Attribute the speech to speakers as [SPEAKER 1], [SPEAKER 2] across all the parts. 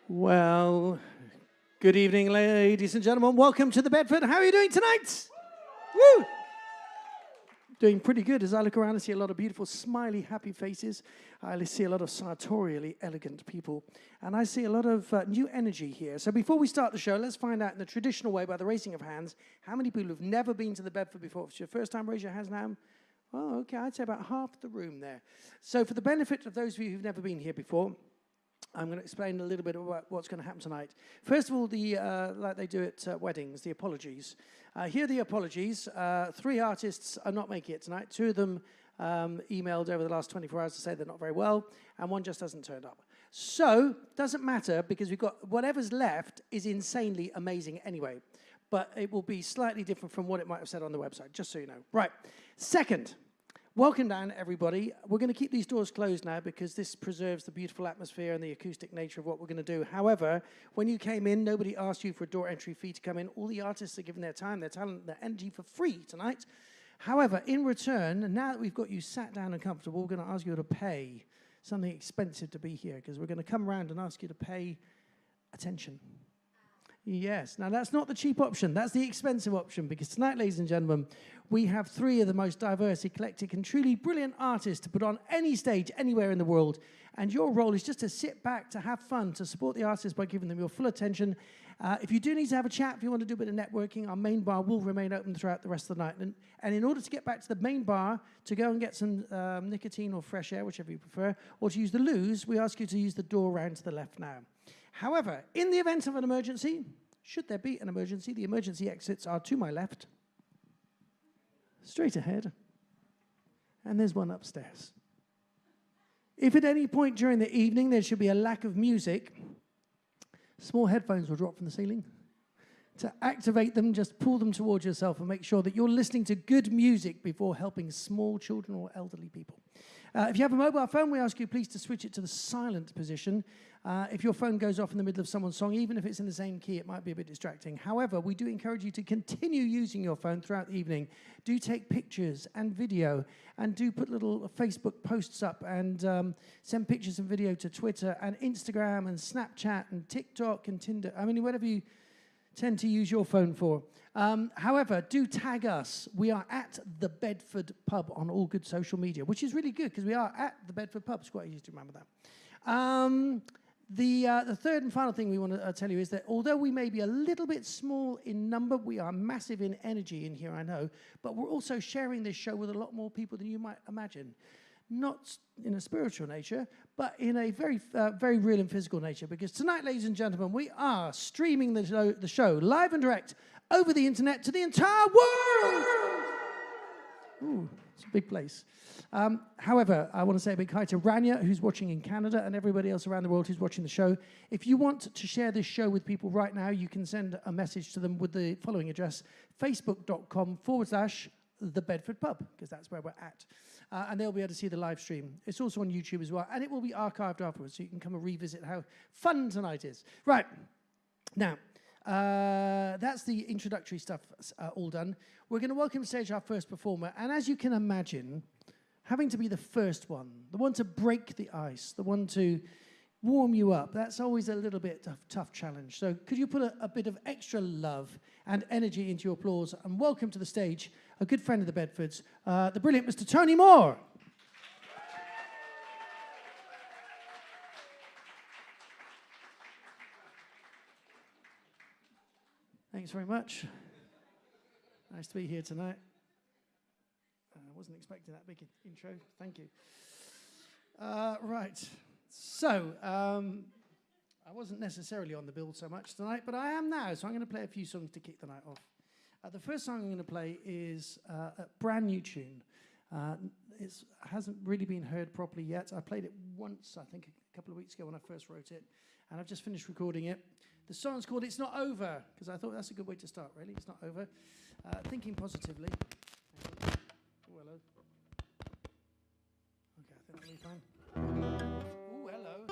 [SPEAKER 1] Well, good evening, ladies and gentlemen. Welcome to the Bedford. How are you doing tonight? Woo! Doing pretty good. As I look around, I see a lot of beautiful, smiley, happy faces. I see a lot of sartorially elegant people. And I see a lot of new energy here. So before we start the show, let's find out in the traditional way, by the raising of hands, how many people have never been to the Bedford before. If it's your first time, raise your hands now. Oh, okay. I'd say about half the room there. So for the benefit of those of you who've never been here before, I'm going to explain a little bit about what's going to happen tonight. First of all, like they do at weddings, the apologies. Here are the apologies. 3 artists are not making it tonight. 2 of them emailed over the last 24 hours to say they're not very well, and 1 just hasn't turned up. So, doesn't matter, because we've got whatever's left is insanely amazing anyway. But it will be slightly different from what it might have said on the website, just so you know. Right. Second, welcome down, everybody. We're going to keep these doors closed now because this preserves the beautiful atmosphere and the acoustic nature of what we're going to do. However, when you came in, nobody asked you for a door entry fee to come in. All the artists are given their time, their talent, their energy for free tonight. However, in return, now that we've got you sat down and comfortable, we're going to ask you to pay something expensive to be here, because we're going to come around and ask you to pay attention. Yes. Now, that's not the cheap option. That's the expensive option, because tonight, ladies and gentlemen, we have 3 of the most diverse, eclectic, and truly brilliant artists to put on any stage anywhere in the world. And your role is just to sit back, to have fun, to support the artists by giving them your full attention. If you do need to have a chat, if you want to do a bit of networking, our main bar will remain open throughout the rest of the night. And in order to get back to the main bar, to go and get some nicotine or fresh air, whichever you prefer, or to use the loos, we ask you to use the door round to the left now. However, in the event of an emergency, should there be an emergency, the emergency exits are to my left, straight ahead, and there's one upstairs. If at any point during the evening there should be a lack of music, small headphones will drop from the ceiling. To activate them, just pull them towards yourself and make sure that you're listening to good music before helping small children or elderly people. If you have a mobile phone, we ask you please to switch it to the silent position. If your phone goes off in the middle of someone's song, even if it's in the same key, it might be a bit distracting. However, we do encourage you to continue using your phone throughout the evening. Do take pictures and video, and do put little Facebook posts up, and send pictures and video to Twitter and Instagram and Snapchat and TikTok and Tinder. I mean, whatever you tend to use your phone for. However, do tag us. We are at the Bedford Pub on all good social media, which is really good because we are at the Bedford Pub. It's quite easy to remember that. The third and final thing we want to tell you is that although we may be a little bit small in number, we are massive in energy in here, I know, but we're also sharing this show with a lot more people than you might imagine. Not in a spiritual nature, but in a very, very real and physical nature. Because tonight, ladies and gentlemen, we are streaming the show live and direct over the internet to the entire world. Ooh, it's a big place. However, I want to say a big hi to Rania, who's watching in Canada, and everybody else around the world who's watching the show. If you want to share this show with people right now, you can send a message to them with the following address: facebook.com/the Bedford Pub, because that's where we're at. And they'll be able to see the live stream. It's also on YouTube as well, and it will be archived afterwards, so you can come and revisit how fun tonight is. Right, now, that's the introductory stuff all done. We're going to welcome to stage our first performer, and as you can imagine, having to be the first one, the one to break the ice, the one to warm you up, that's always a little bit of tough challenge. So could you put a bit of extra love and energy into your applause, and welcome to the stage a good friend of the Bedfords, the brilliant Mr. Tony Moore. Thanks very much. Nice to be here tonight. I wasn't expecting that big intro. Thank you. Right. So, I wasn't necessarily on the bill so much tonight, but I am now, so I'm going to play a few songs to kick the night off. The first song I'm going to play is a brand new tune. It hasn't really been heard properly yet. I played it once, I think, a couple of weeks ago when I first wrote it, and I've just finished recording it. The song's called It's Not Over, because I thought that's a good way to start, really. It's not over. Thinking positively. Oh, hello. Okay, I think that'll be fine. Oh, hello.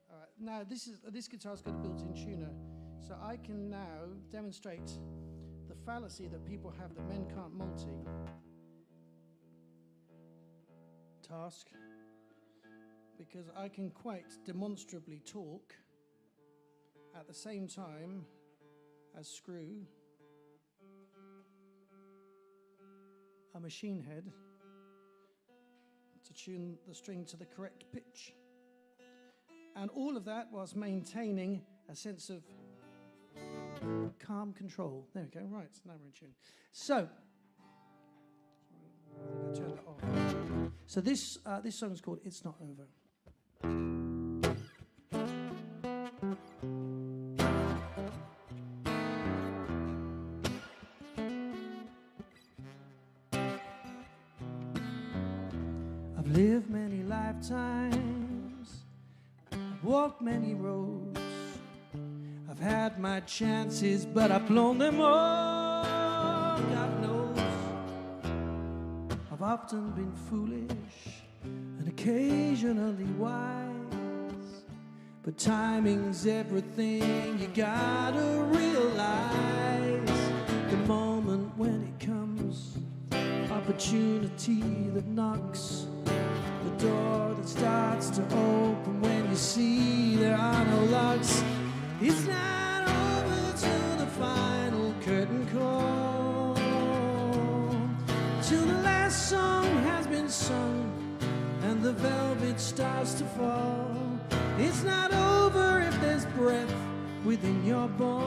[SPEAKER 1] All right, now this guitar's got a built-in tuner, so I can now demonstrate the fallacy that people have that men can't multi. Task. because I can quite demonstrably talk at the same time as screw a machine head to tune the string to the correct pitch. And all of that whilst maintaining a sense of calm control. There we go, right, now we're in tune. So, I turned it off. So this song is called It's Not Over. I've lived many lifetimes, I've walked many roads, I've had my chances, but I've blown them all, God knows. I've often been foolish and occasionally wise, but timing's everything, you gotta realize the moment when it comes, opportunity that knocks, the door that starts to open when you see there are no locks. It's not over till the final curtain call, till the last song has been sung and the velvet starts to fall. It's not over if there's breath within your bones,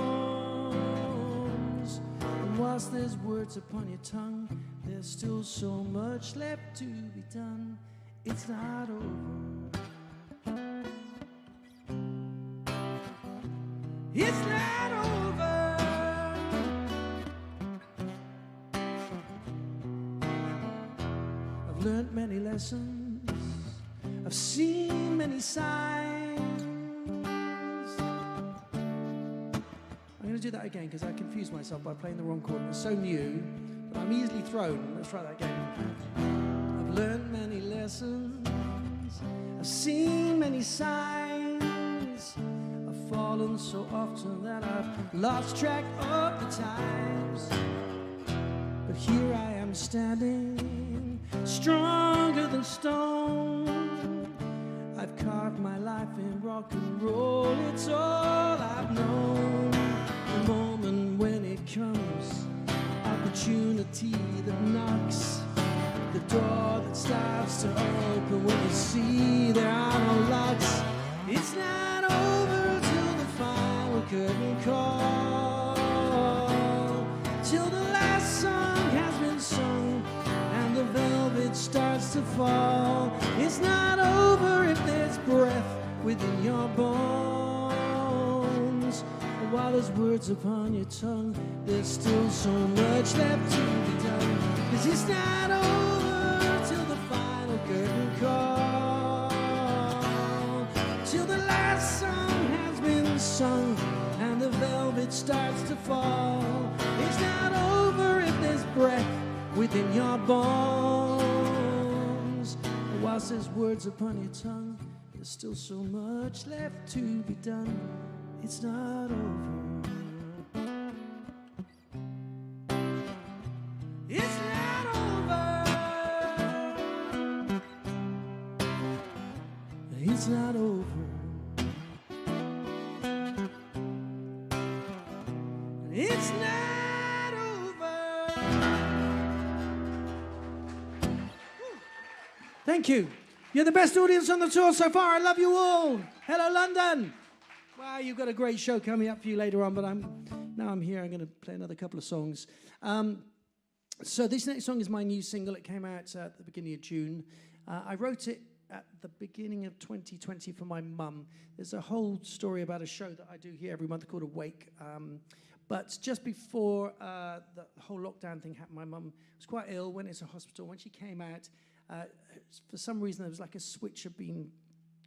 [SPEAKER 1] and whilst there's words upon your tongue, there's still so much left to be done. It's not over. It's not over. I've learned many lessons, I've seen many signs. I'm going to do that again because I confused myself by playing the wrong chord. It's so new that I'm easily thrown. Let's try that again. I've learned many lessons, I've seen many signs, I've fallen so often that I've lost track of the times. But here I am standing, stronger than stone. I've carved my life in rock and roll, it's all I've known. The moment when it comes, opportunity that knocks, the door that starts to open when you see there are no locks. It's not over till the final curtain call, till the last song has been sung and the velvet starts to fall. It's not over if there's breath within your bones, and while there's words upon your tongue, there's still so much left to be done. 'Cause it's not over till the final curtain call, till the last song has been sung and the velvet starts to fall. It's not over if there's breath within your bones, and whilst there's words upon your tongue, there's still so much left to be done. It's not over. It's not over. It's not over. It's not over. Thank you. You're the best audience on the tour so far. I love you all. Hello, London. Wow, you've got a great show coming up for you later on, but now I'm here. I'm going to play another couple of songs. So this next song is my new single. It came out at the beginning of June. I wrote it at the beginning of 2020 for my mum. There's a whole story about a show that I do here every month called Awake. But just before the whole lockdown thing happened, my mum was quite ill, went into hospital. When she came out, for some reason there was like a switch had been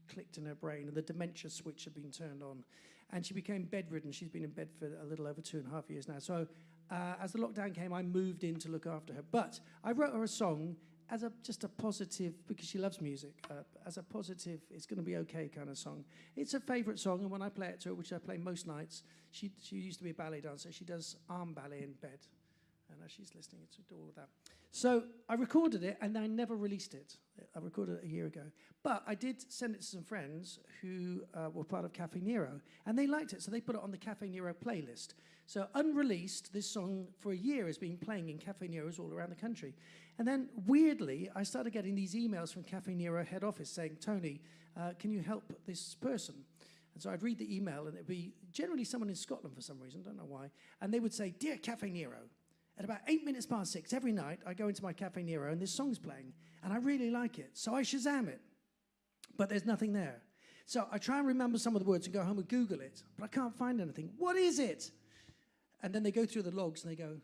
[SPEAKER 1] clicked in her brain, and the dementia switch had been turned on, and she became bedridden. She's been in bed for a little over 2.5 years now. So as the lockdown came, I moved in to look after her. But I wrote her a song as just a positive, because she loves music, as a positive, it's going to be okay kind of song. It's her favourite song, and when I play it to her, which I play most nights, she used to be a ballet dancer, she does arm ballet in bed. now she's listening to all of that. So I recorded it, and I never released it. I recorded it a year ago. But I did send it to some friends who were part of Cafe Nero, and they liked it, so they put it on the Cafe Nero playlist. So unreleased, this song for a year has been playing in Cafe Neros all around the country. And then, weirdly, I started getting these emails from Cafe Nero head office saying, Tony, can you help this person? And so I'd read the email, and it'd be generally someone in Scotland for some reason, don't know why. And they would say, Dear Cafe Nero, at about 6:08 every night, I go into my Cafe Nero, and this song's playing, and I really like it. So I Shazam it, but there's nothing there. So I try and remember some of the words and go home and Google it, but I can't find anything. What is it? And then they go through the logs, and they go,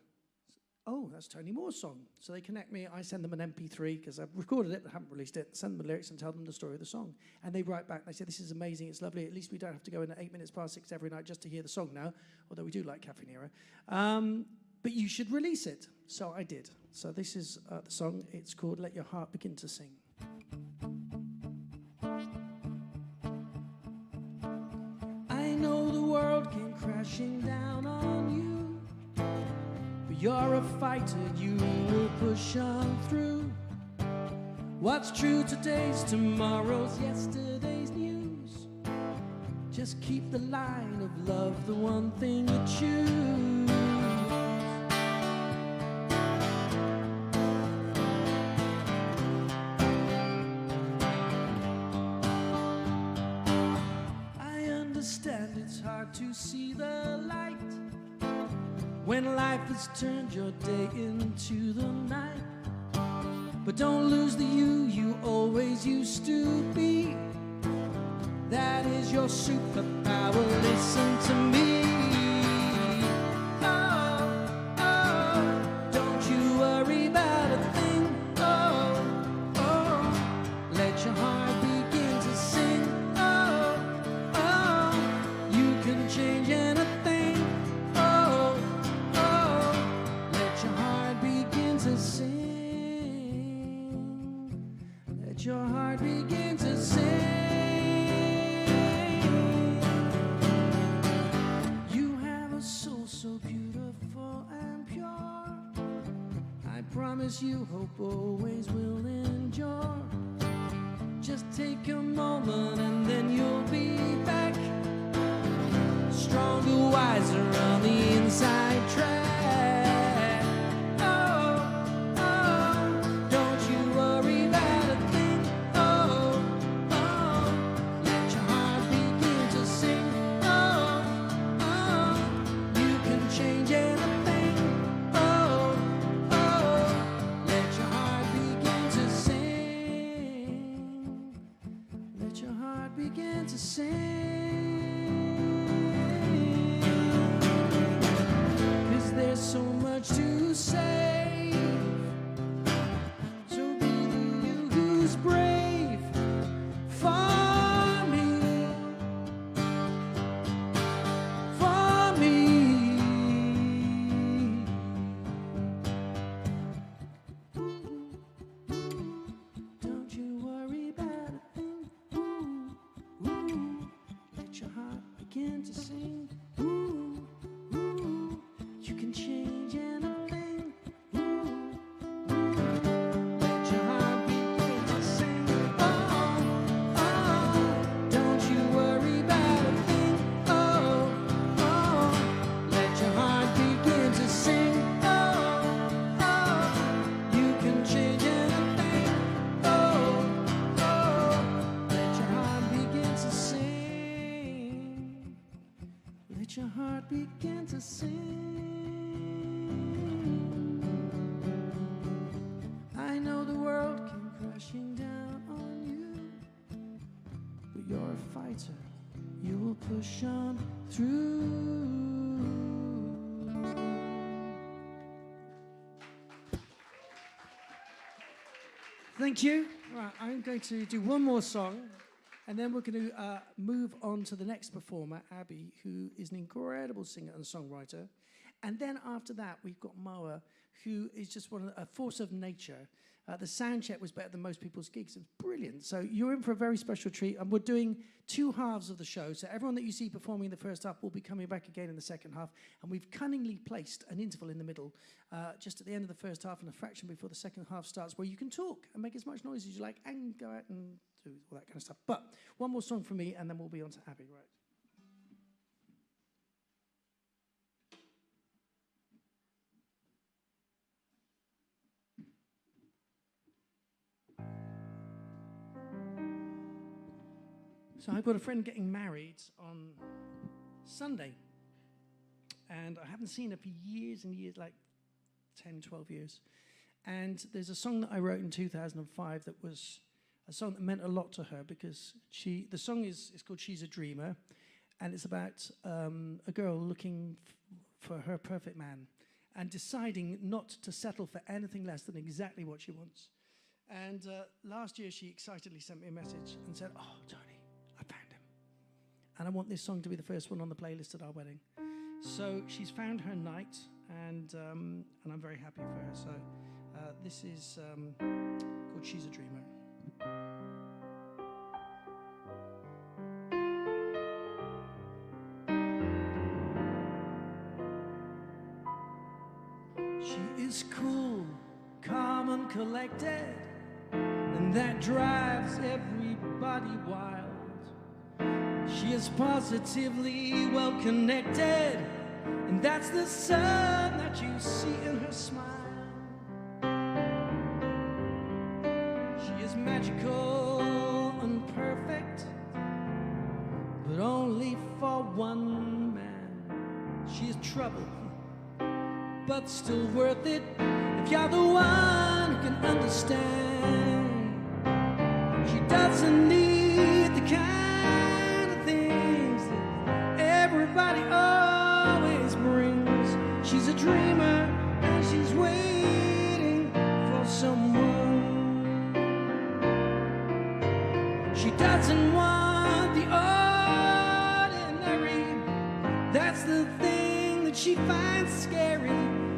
[SPEAKER 1] oh, that's Tony Moore's song. So they connect me. I send them an MP3 because I've recorded it but haven't released it. Send them the lyrics and tell them the story of the song. And they write back. They say, this is amazing. It's lovely. At least we don't have to go in at 6:08 every night just to hear the song now, although we do like Cafe Nero. But you should release it. So I did. So this is the song. It's called Let Your Heart Begin to Sing. I know the world came crashing down on you. You're a fighter, you will push on through. What's true today's tomorrow's yesterday's news. Just keep the line of love, the one thing you choose. I understand it's hard to see the light when life has turned your day into the night. But don't lose the you always used to be. That is your superpower, listen to me. Oh, oh, don't you worry about a thing. Oh, oh, let your heart begin to sing. Oh, oh, you can change anything. Let your heart begin to sing. You have a soul so beautiful and pure. I promise you hope always will endure. Just take a moment and then you'll be back, stronger, wiser on the inside track. Begin to sing, 'cause there's so much to say. So be the you who's brave for me, for me. Don't you worry about a thing. Let your heart begin to sing. Ooh, ooh, you can change anything. Ooh, ooh, let your heart begin to sing. Oh, oh, don't you worry about a thing. Oh, oh, let your heart begin to sing. Oh, oh, you can change anything. Oh, oh, let your heart begin to sing. Let your heart begin to sing. I know the world came crashing down on you, but you're a fighter, you will push on through. Thank you. Right, I'm going to do one more song. And then we're going to move on to the next performer, Abby, who is an incredible singer and songwriter. And then after that, we've got MOA, who is just a force of nature. The sound check was better than most people's gigs. It was brilliant. So you're in for a very special treat. And we're doing 2 halves of the show. So everyone that you see performing in the first half will be coming back again in the second half. And we've cunningly placed an interval in the middle, just at the end of the first half and a fraction before the second half starts, where you can talk and make as much noise as you like and go out and do all that kind of stuff. But one more song from me, and then we'll be on to Abby, right? So I've got a friend getting married on Sunday, and I haven't seen her for years and years, like 10, 12 years. And there's a song that I wrote in 2005 that was a song that meant a lot to her, because the song is called She's a Dreamer, and it's about a girl looking for her perfect man and deciding not to settle for anything less than exactly what she wants. And last year she excitedly sent me a message and said, "Oh, Tony, I found him. And I want this song to be the first one on the playlist at our wedding." So she's found her knight, and I'm very happy for her. So this is called She's a Dreamer. She is cool, calm and collected, and that drives everybody wild. She is positively well connected, and that's the sun that you see in her smile. She is magical and perfect, but only for one man. She is trouble, but still worth it if you're the one who can understand. She doesn't need the kind of things that everybody always brings. She's a dreamer, and she's waiting for someone. She doesn't want the ordinary. That's the thing that she finds scary.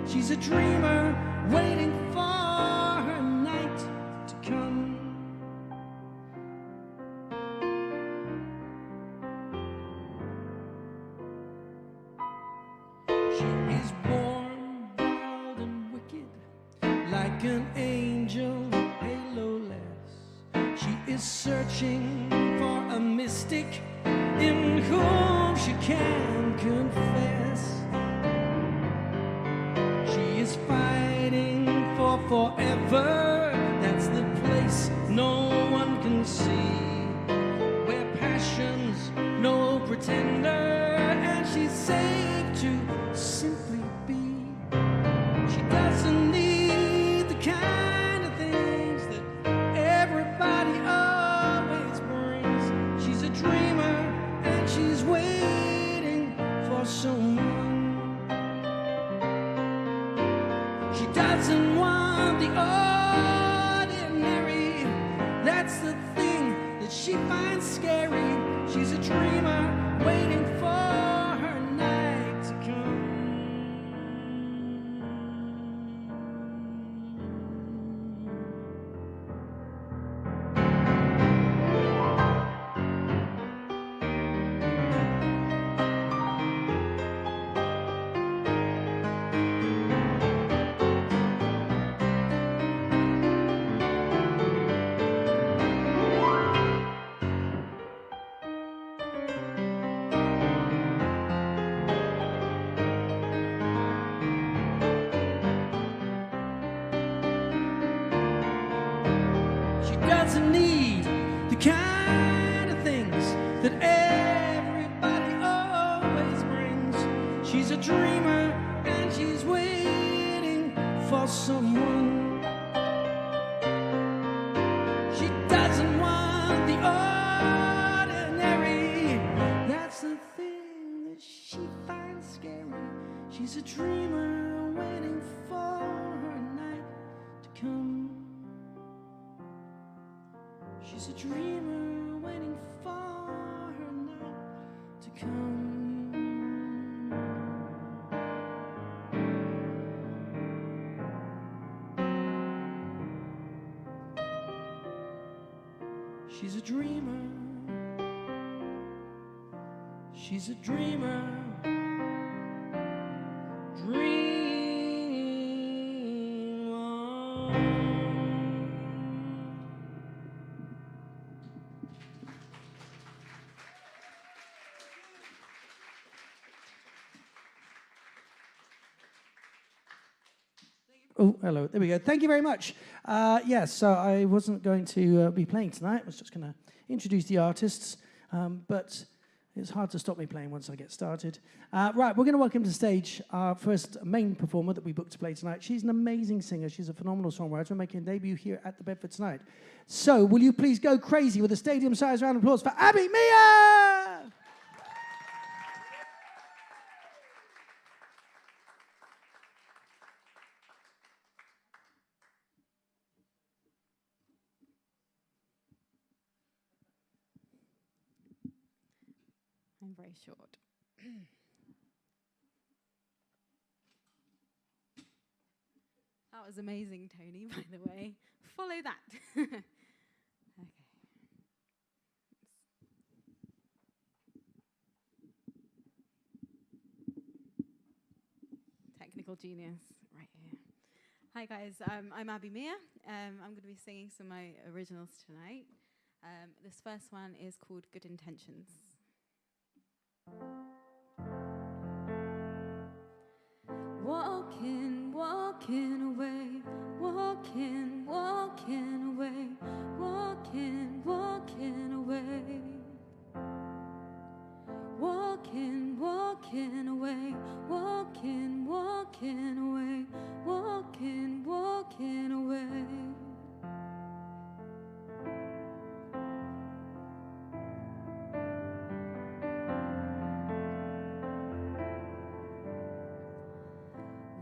[SPEAKER 1] She's a dreamer, waiting for her night to come. She is warm, wild, and wicked, like an angel, halo-less. She is searching for a mystic in whom she can confess. She is fighting for forever. That's the place no one can see, where passion's no pretender, and she's safe to simply be. She doesn't need the kind of things that everybody always brings. She's a dreamer, and she's waiting for someone. She doesn't want the ordinary. That's the thing that she finds scary. She's a dreamer, waiting for her night to come. Doesn't need the kind of things that everybody always brings. She's a dreamer, and she's waiting for someone. She doesn't want the ordinary. That's the thing that she finds scary. She's a dreamer, waiting for her night to come. She's a dreamer, waiting for her night to come. She's a dreamer. She's a dreamer. Dream on. Oh, hello. There we go. Thank you very much. Yes, so I wasn't going to be playing tonight. I was just going to introduce the artists, but it's hard to stop me playing once I get started. Right, we're going to welcome to the stage our first main performer that we booked to play tonight. She's an amazing singer. She's a phenomenal songwriter, making a debut here at the Bedford tonight. So, will you please go crazy with a stadium-sized round of applause for ABI MIA!
[SPEAKER 2] I'm very short. That was amazing, Tony, by the way. Follow that. Okay. Technical genius, right here. Hi, guys. I'm ABI MIA. I'm going to be singing some of my originals tonight. This first one is called Good Intentions. Walking, walking away, walking, walking away, walking, walking away. Walking, walking away, walking, walking away, walking, walking away.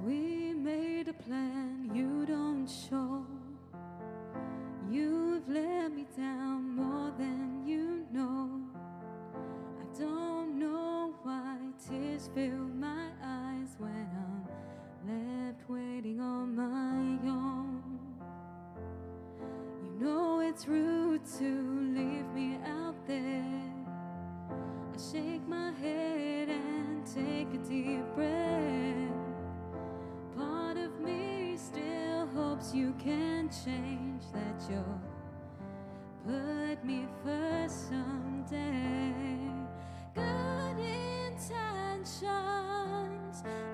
[SPEAKER 2] We made a plan you don't show. You've let me down more than you know. I don't know why tears fill my eyes when I'm left waiting on my own. You know it's rude to leave me out there. I shake my head and take a deep breath. Part of me still hopes you can change, that you'll put me first someday. Good intentions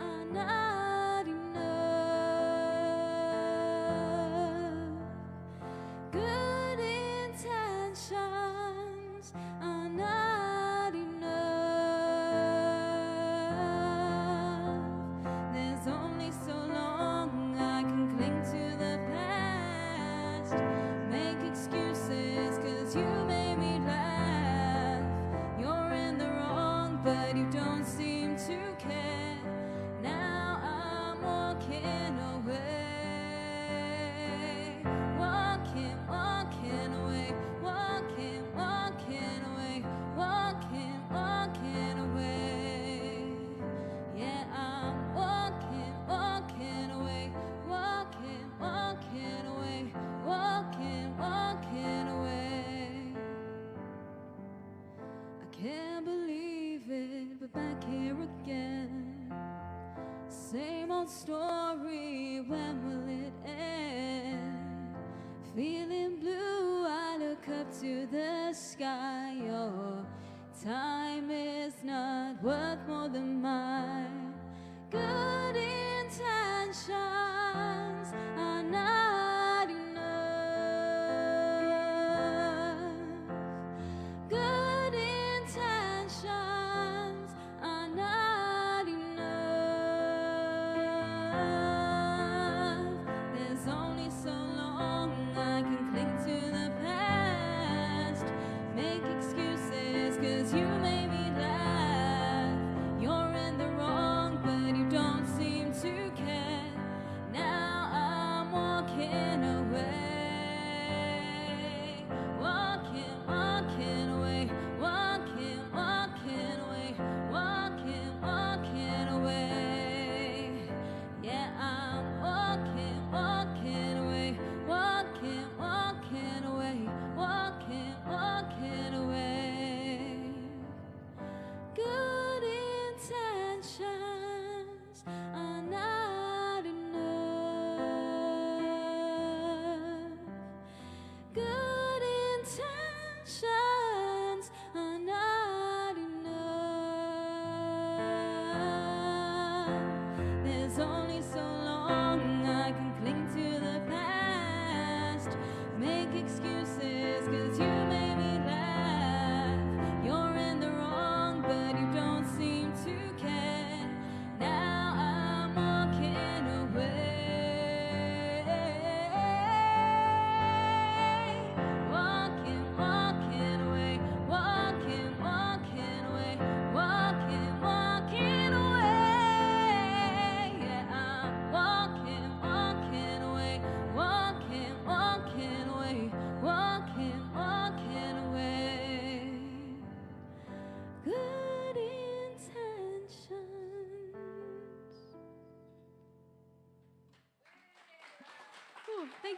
[SPEAKER 2] are not enough. Good intentions are not enough. There's only so long I can cling to the past, make excuses 'cause you made me laugh. You're in the wrong, but you don't seem to care. Now I'm walking away, walking, walking away, walking, walking away, walking, walking away. Yeah, I'm walking, walking away, walking, walking away, walking, walking away. I can't believe it, but back here again. Same old story, when will it end? Feeling blue, I look up to the sky. Your time is not worth more than mine. Good intentions are not enough. Good intentions are not enough. There's only so long I can cling to the past, make excuses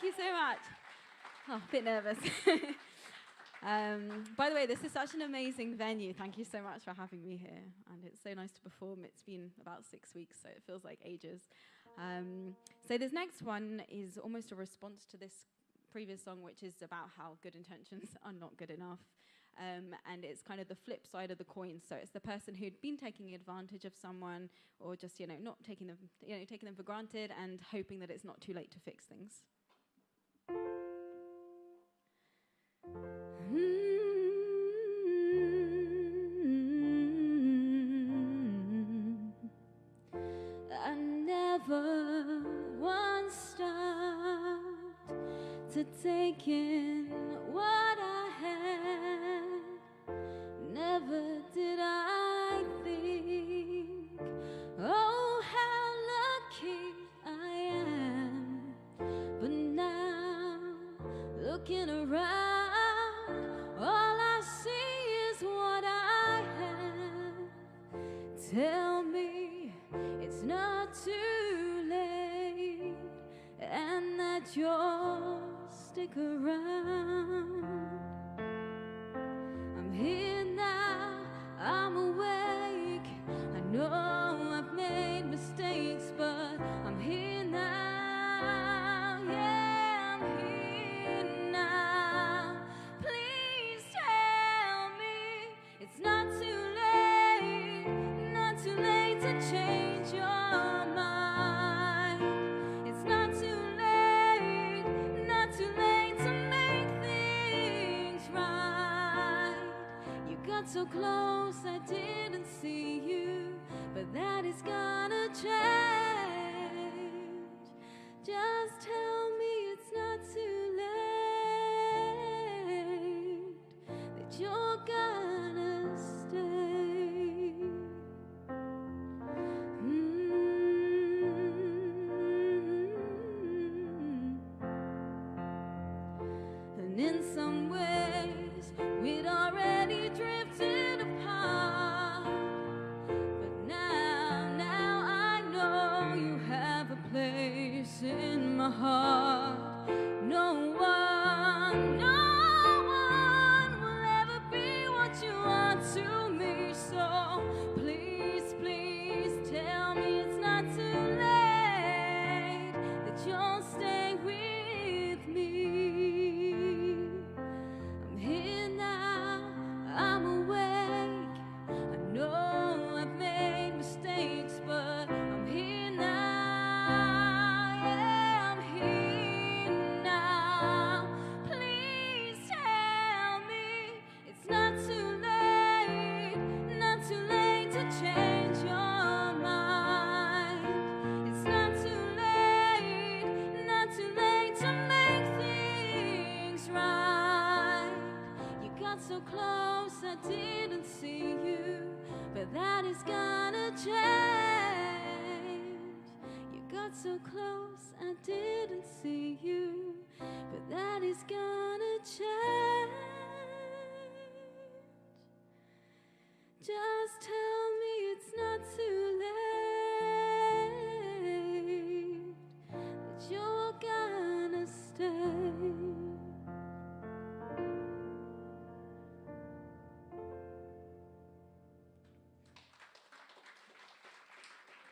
[SPEAKER 2] Thank you so much. Oh, a bit nervous. By the way, this is such an amazing venue. Thank you so much for having me here. And it's so nice to perform. It's been about 6 weeks, so it feels like ages. So this next one is almost a response to this previous song, which is about how good intentions are not good enough. And it's kind of the flip side of the coin. So it's the person who'd been taking advantage of someone, or just, not taking them, taking them for granted and hoping that it's not too late to fix things. I never once stopped to take in what I had. Never did I think, oh, how lucky I am. But now, looking around, all I see is what I have. Tell me it's not too late, and that you'll stick around. I'm here now, I'm awake. I know I've made mistakes, but I'm here now. Yeah, I'm here now. Please tell me it's not too late, not too late to change your mind. It's not too late, not too late to make things right. You got so close, I didn't see you, but that is gonna change. Just tell me it's not too late, that you're gonna stay. And in some ways, we'd already drifted apart. But now I know you have a place in my heart. No one will ever be what you are to me. So please, please tell me it's not too late, that you'll stay with me. I'm here now, I'm awake. I know I've made mistakes, but I'm here now. Yeah, I'm here now. Please tell me it's not too late, not too late to change your mind. It's not too late, not too late to make things right. You got so close, I didn't see you, but that is gonna change. You got so close, I didn't see you, but that is gonna change. Just tell me it's not too late, that you're gonna stay.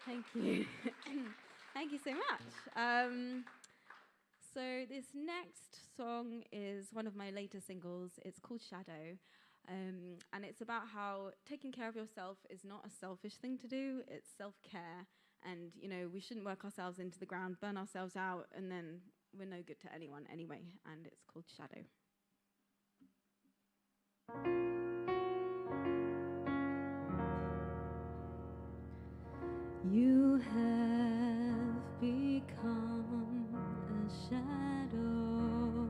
[SPEAKER 2] Thank you. Thank you so much. So this next song is one of my later singles. It's called Shadow. And it's about how taking care of yourself is not a selfish thing to do, it's self-care. And, we shouldn't work ourselves into the ground, burn ourselves out, and then we're no good to anyone anyway. And it's called Shadow. You have become a shadow.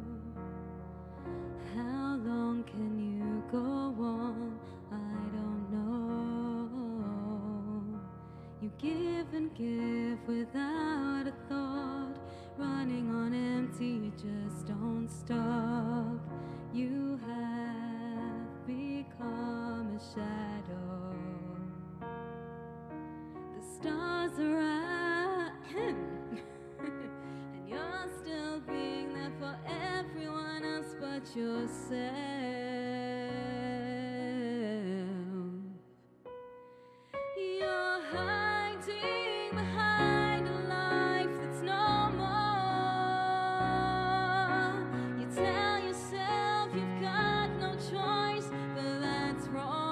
[SPEAKER 2] How long can you go on? I don't know. You give and give without a thought, running on empty, you just don't stop. You have become a shadow. The stars are out, and you're still being You're hiding behind a life that's no more. You tell yourself you've got no choice, but that's wrong.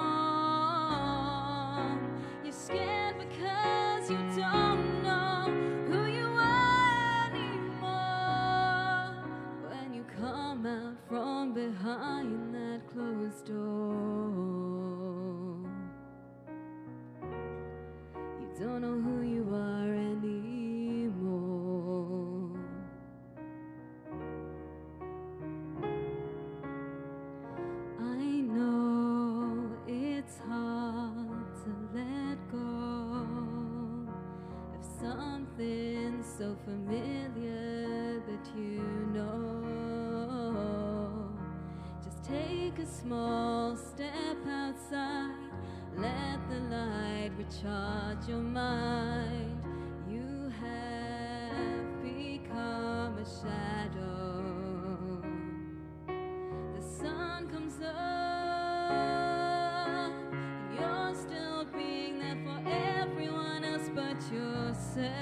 [SPEAKER 2] You're scared because you don't know who you are anymore. When you come out from behind that closed door, you don't know who you are anymore. I know it's hard to let go of something so familiar that you know. Just take a small step outside. Let the light recharge your mind. You have become a shadow. The sun comes up, and you're still being there for everyone else but yourself.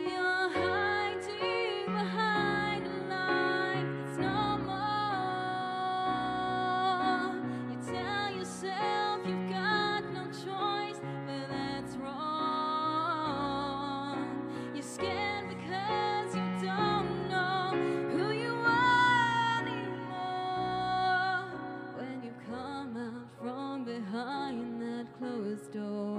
[SPEAKER 2] You're hiding behind a life that's no more. You tell yourself you've got no choice, but that's wrong. You're scared because you don't know who you are anymore. When you come out from behind that closed door,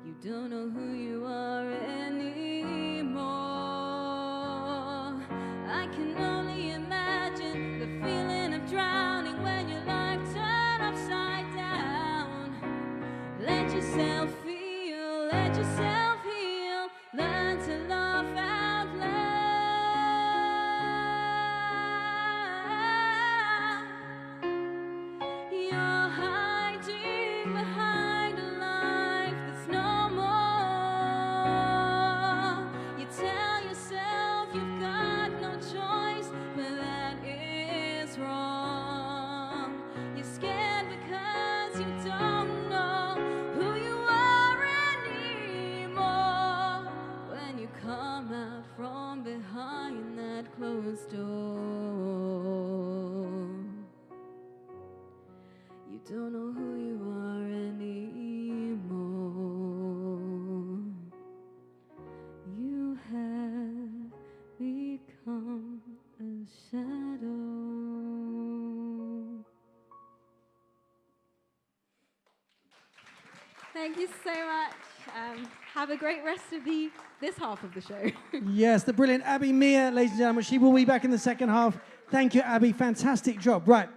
[SPEAKER 2] you don't know who you are anymore. I can only imagine the feeling of drowning when your life turned upside down. Let yourself feel, let yourself heal, learn to laugh out loud. You're hiding behind a life that's no more. You tell yourself you've got no choice, but that is wrong. You're scared because you don't know who you are anymore. When you come out from behind that closed door, you don't know who you are anymore. You have become a shadow.
[SPEAKER 3] Thank you so much. Have a great rest of this half of the show.
[SPEAKER 1] Yes, the brilliant ABI MIA, ladies and gentlemen. She will be back in the second half. Thank you, Abby. Fantastic job. Right.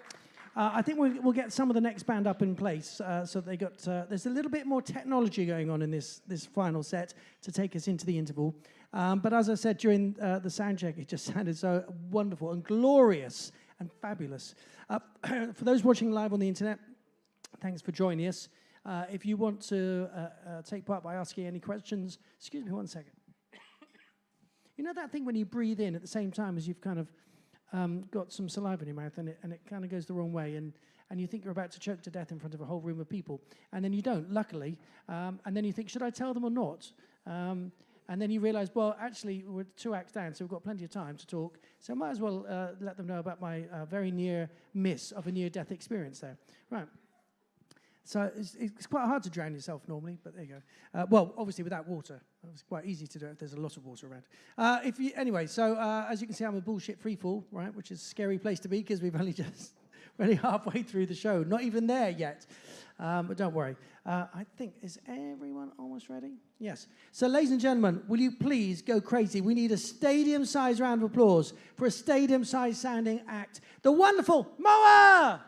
[SPEAKER 1] I think we'll get some of the next band up in place. So they got. There's a little bit more technology going on in this final set to take us into the interval. But as I said during the sound check, it just sounded so wonderful and glorious and fabulous. For those watching live on the internet, thanks for joining us. If you want to take part by asking any questions, excuse me 1 second. You know that thing when you breathe in at the same time as you've kind of got some saliva in your mouth and it kind of goes the wrong way and you think you're about to choke to death in front of a whole room of people and then you don't, luckily, and then you think, should I tell them or not? And then you realize, well, actually, we're 2 acts down, so we've got plenty of time to talk, so I might as well let them know about my very near miss of a near-death experience there. Right. So it's quite hard to drown yourself normally, but there you go. Well, obviously without water. It's quite easy to do it if there's a lot of water around. Anyway, so as you can see, I'm a bullshit free fall, right, which is a scary place to be because we've only just really halfway through the show. Not even there yet. But don't worry. I think, is everyone almost ready? Yes. So ladies and gentlemen, will you please go crazy? We need a stadium-sized round of applause for a stadium-sized sounding act. The wonderful MOA!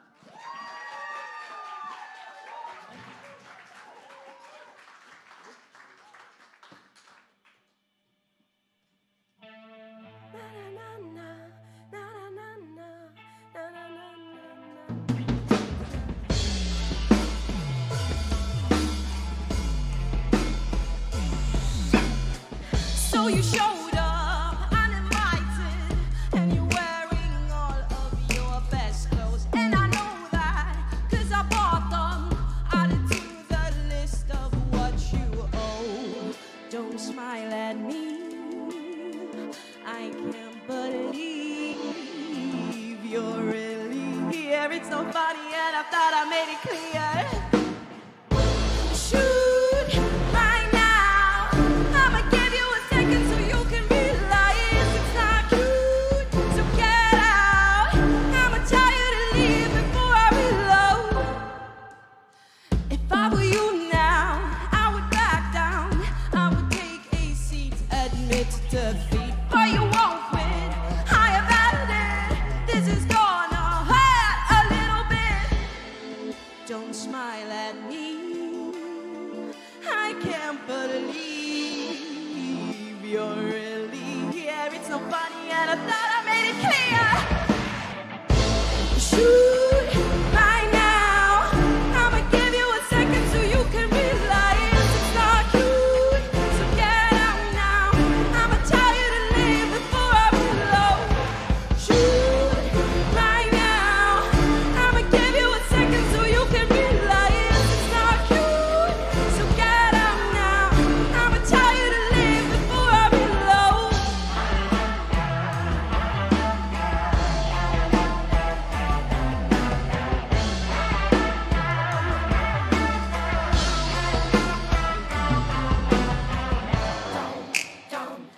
[SPEAKER 4] So you showed up uninvited, and you're wearing all of your best clothes. And I know that, 'cause I bought them, added to the list of what you owe. Don't smile at me, I can't believe you're really here. It's so funny and I thought I made it clear. Shoot right now, I'ma give you a second so you can realize it's not cute. So get out, I'ma tell you to leave before I reload. If I were you now, I would back down. I would take a seat, admit defeat, but you won't win. I have had it. This is gonna hurt a little bit. Don't smile at me, I can't believe you're really here. It's so funny and I thought I made it clear. Shoot right now, I'ma give you a second so you can realize it's not cute. So get out now, I'ma tell you to leave before I reload. Shoot right now, I'ma give you a second so you can realize it's not cute. So get out now, I'ma tell you to leave before I reload.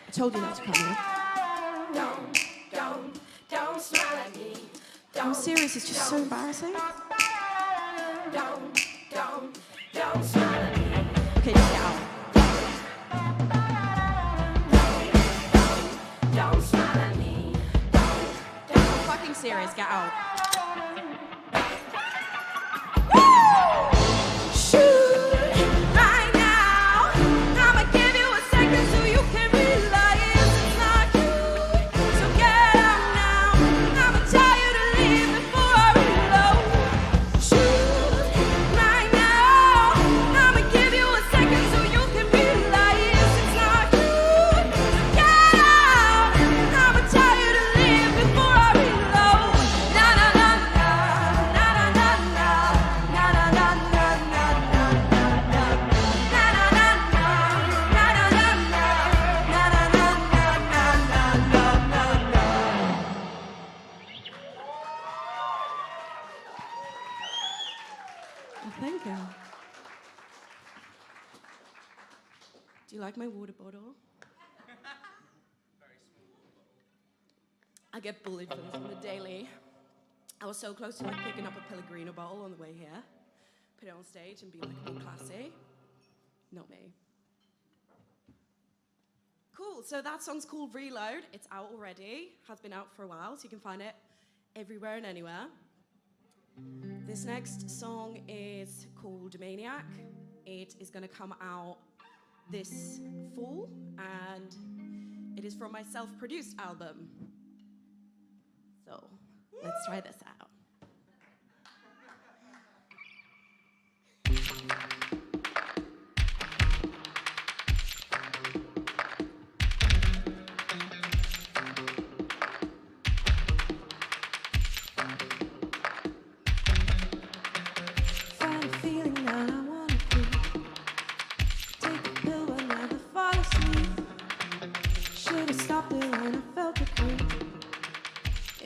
[SPEAKER 4] I told you not to come here. Don't smile at me. I'm serious, it's just so embarrassing. Don't smile at me. Okay, just get out. Don't smile at me. I'm fucking serious, get out. Shoot right now, I'ma give you a second so you can realize it's not cute. So get out now, I'ma tell you to leave before I reload. Shoot right now, I'ma give you a second so you can realize it's not cute. So get out, I'ma tell you to leave before I reload. Na na na na, na na na na, na na na na, na na na na, na na na na, na na na na, na na na na, na na na na. Well, thank you. Do you like my water bottle? I get bullied for this on the daily. I was so close to like picking up a Pellegrino bottle on the way here, put it on stage and be like more classy. Not me. Cool, so that song's called Reload. It's out already, has been out for a while, so you can find it everywhere and anywhere. This next song is called Maniac. It is gonna come out this fall, and it is from my self-produced album. So let's try this out. Find a feeling that I wanna feel. Take a pill but never fall asleep. Should've stopped it when I felt the creep.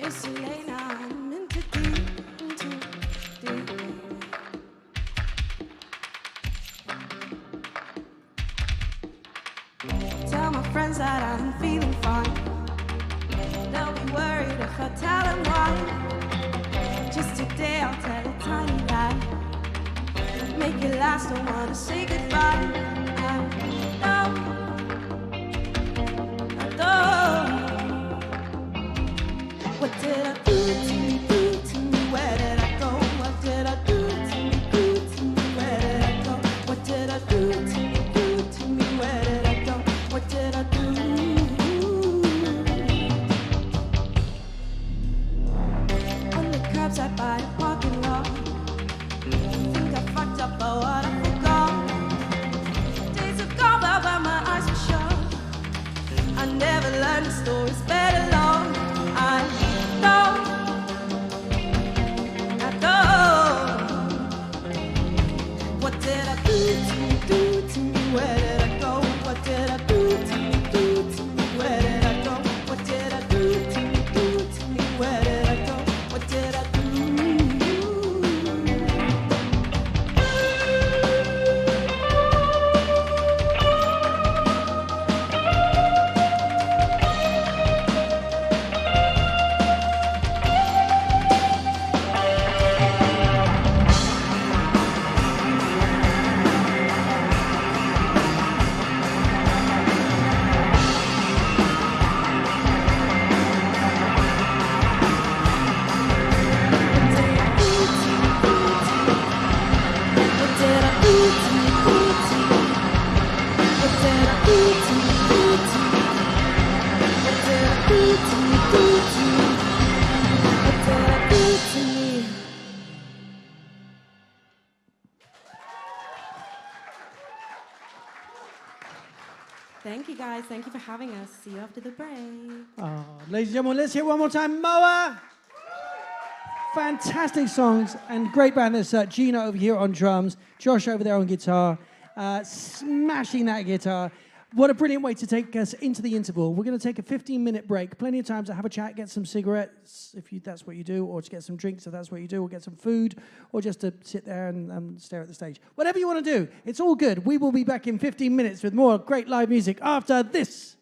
[SPEAKER 4] It's too late now, I'm in too deep, in too deep. Tell my friends that I'm feeling fine. They'll be worried if I tell them why. Just today I'll tell a tiny lie. Make it last, don't wanna say goodbye. I know. What did I do to me, do to me? Where did I go? What did I do to me, do to me? Where did I go? What did I do to me, do to me? Where did I go? What did I do? On the curbside by the parking lot, think I fucked up, but what I forgot. good to me, good to me? What did I do to me? Thank you guys. Thank you for having us. See you after the break.
[SPEAKER 1] Oh, ladies and gentlemen, let's hear it one more time. MOA. Fantastic songs and great band. There's Gina over here on drums, Josh over there on guitar, smashing that guitar. What a brilliant way to take us into the interval. We're going to take a 15-minute break. Plenty of time to have a chat, get some cigarettes, if that's what you do, or to get some drinks, if that's what you do, or get some food, or just to sit there and stare at the stage. Whatever you want to do, it's all good. We will be back in 15 minutes with more great live music after this.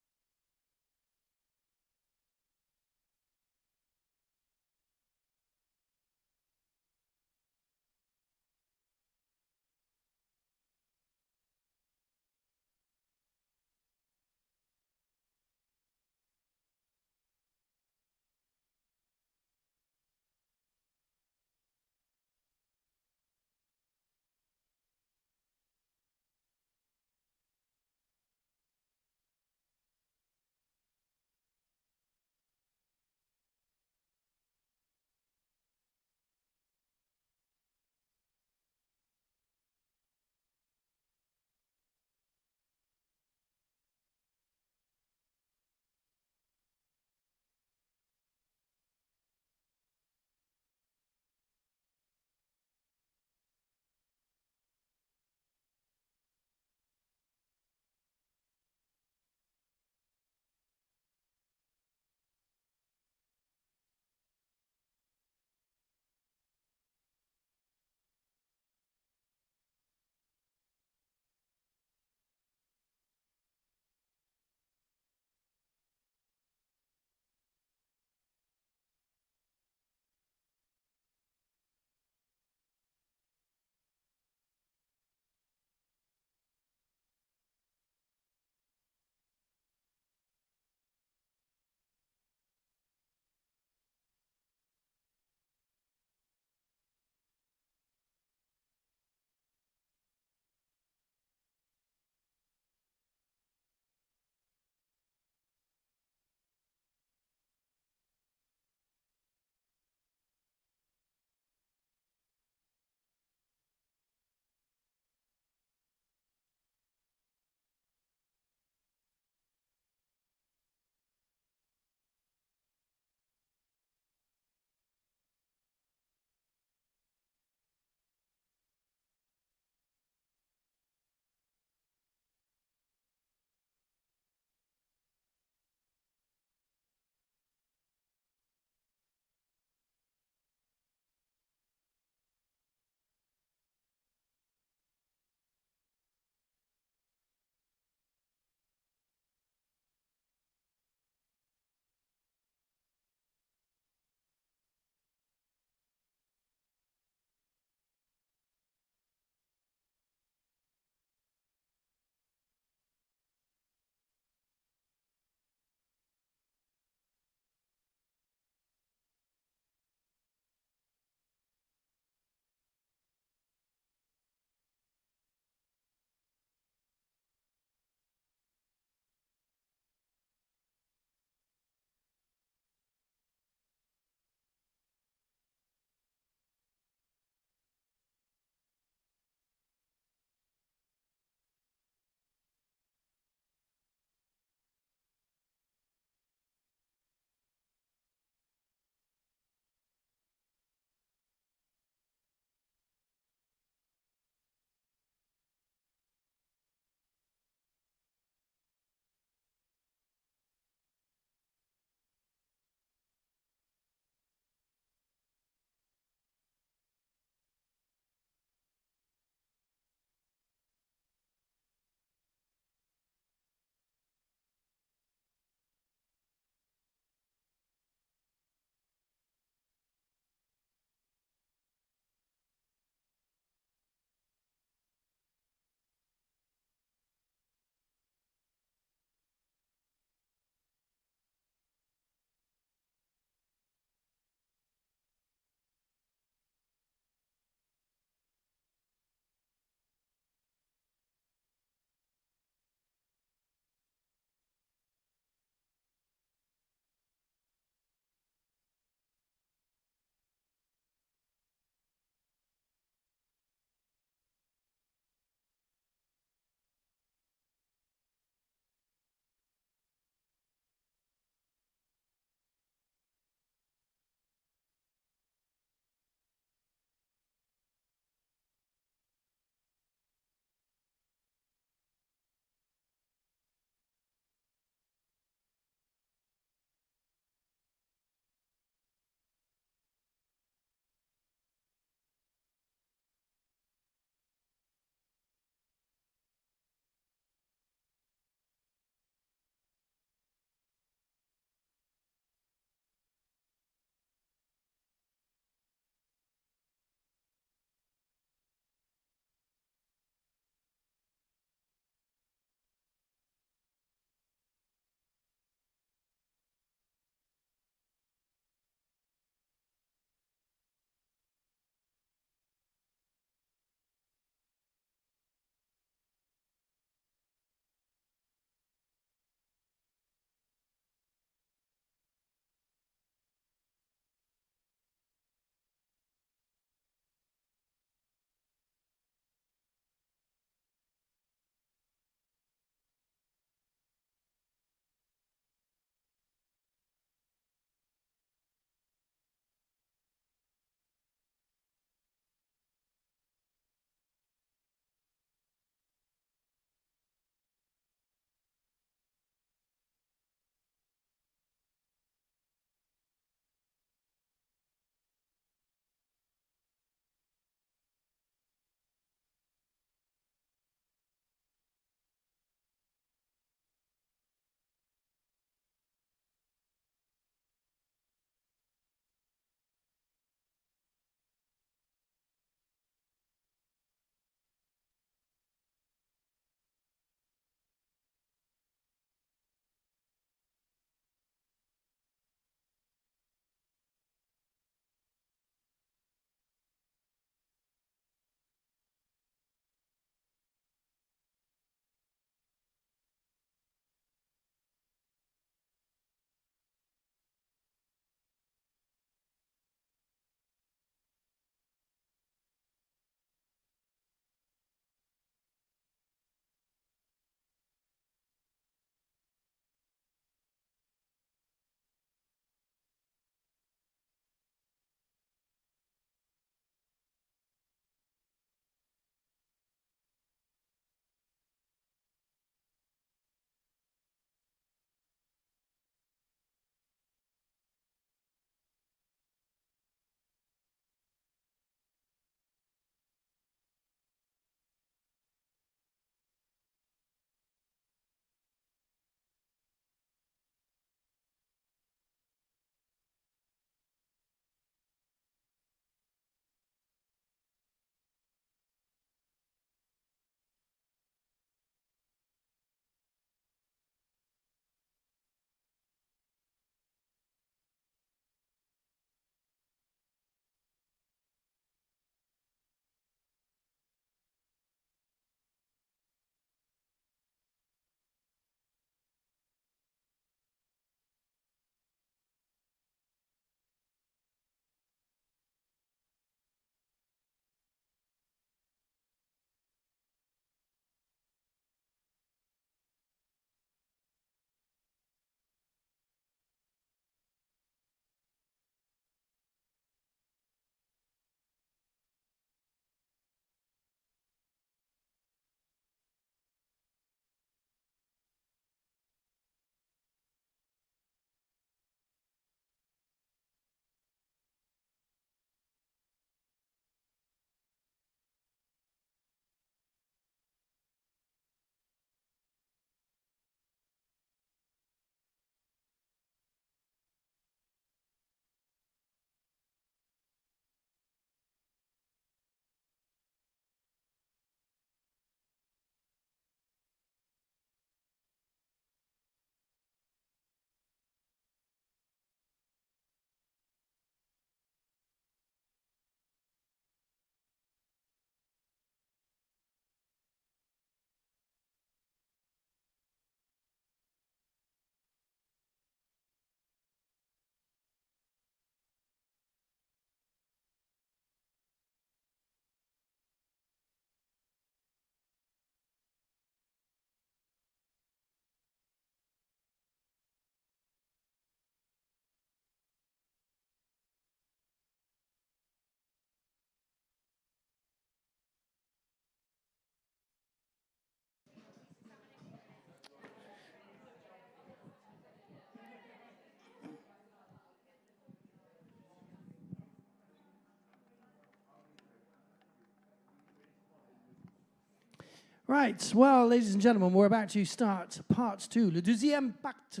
[SPEAKER 1] Right, well, ladies and gentlemen, we're about to start part 2, le deuxième pacte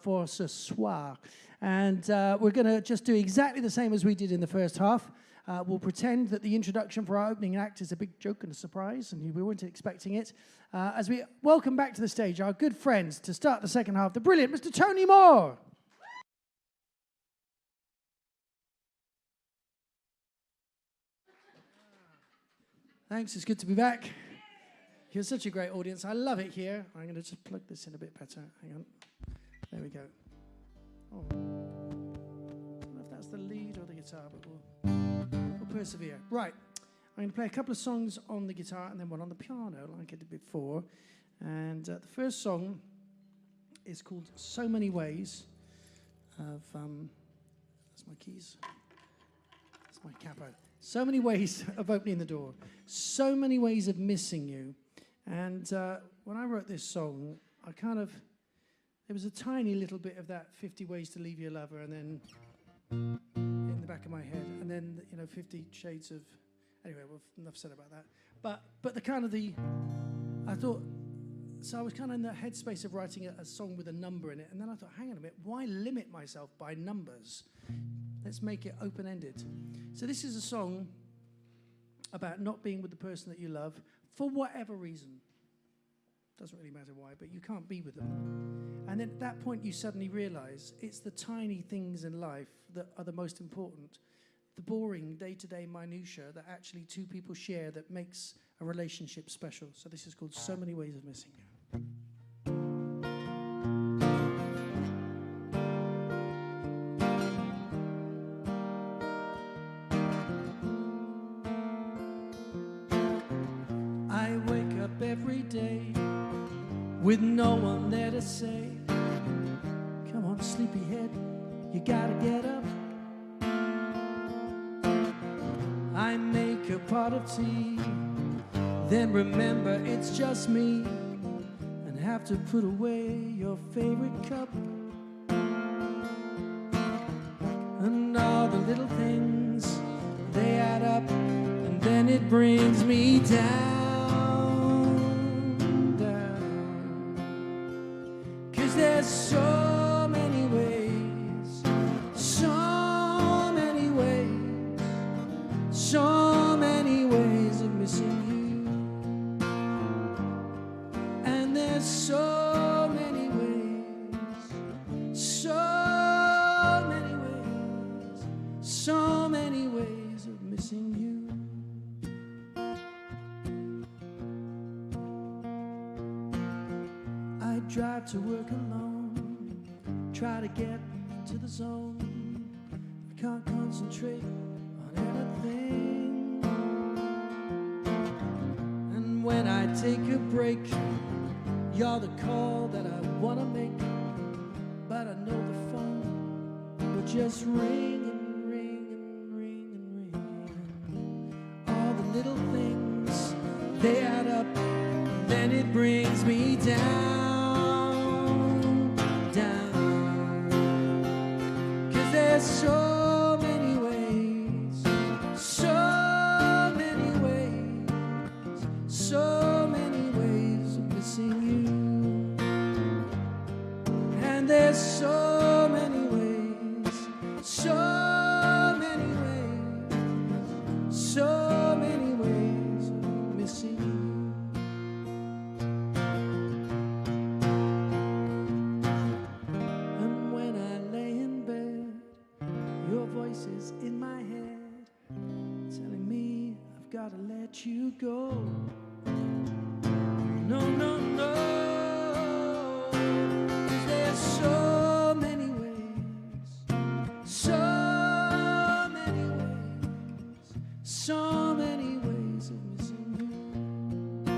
[SPEAKER 1] for ce soir. And we're going to just do exactly the same as we did in the first half. We'll pretend that the introduction for our opening act is a big joke and a surprise, and we weren't expecting it. As we welcome back to the stage our good friends to start the second half, the brilliant Mr. Tony Moore. Thanks, it's good to be back. You're such a great audience. I love it here. I'm going to just plug this in a bit better. Hang on. There we go. Oh. I don't know if that's the lead or the guitar, but we'll persevere. Right. I'm going to play a couple of songs on the guitar and then one on the piano, like I did before. And the first song is called So Many Ways of... that's my keys. That's my capo. So many ways of opening the door. So many ways of missing you. And when I wrote this song, there was a tiny little bit of that 50 ways to leave your lover, and then in the back of my head, and then, 50 shades of, anyway, well, enough said about that. But I thought, so I was kind of in the headspace of writing a song with a number in it, and then I thought, hang on a minute, why limit myself by numbers? Let's make it open-ended. So this is a song about not being with the person that you love for whatever reason. Doesn't really matter why, but you can't be with them. And then at that point you suddenly realize it's the tiny things in life that are the most important. The boring day-to-day minutiae that actually two people share that makes a relationship special. So this is called So Many Ways of Missing You. Every day with no one there to say, come on, sleepyhead, you gotta get up. I make a pot of tea, then remember it's just me, and have to put away your favorite cup. And all the little things, they add up, and then it brings me down. There's so many ways, so many ways, so many ways of missing you. And there's so many ways, so many ways, so many ways of missing you. I drive to work alone, try to get to the zone. I can't concentrate on anything. And when I take a break, you're the call that I want to make. But I know the phone will just ring and ring and ring and ring. All the little things, they add up, then it brings me down. There's so many ways, so many ways, so many ways of missing you. And there's so many ways, so many ways, so many ways of missing you. Voices in my head telling me I've got to let you go. No, no, no. 'Cause there's so many ways, so many ways, so many ways of missing you.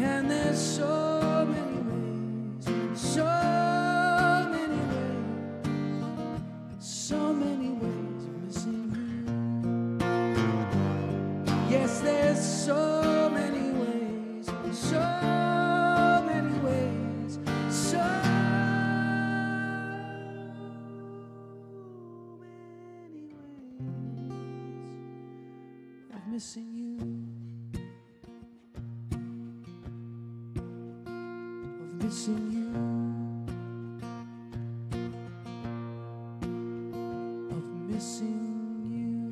[SPEAKER 1] And there's so many ways, so many ways of missing you. Yes, there's so many ways, so many ways, so many ways of missing you. missing you. Of missing you.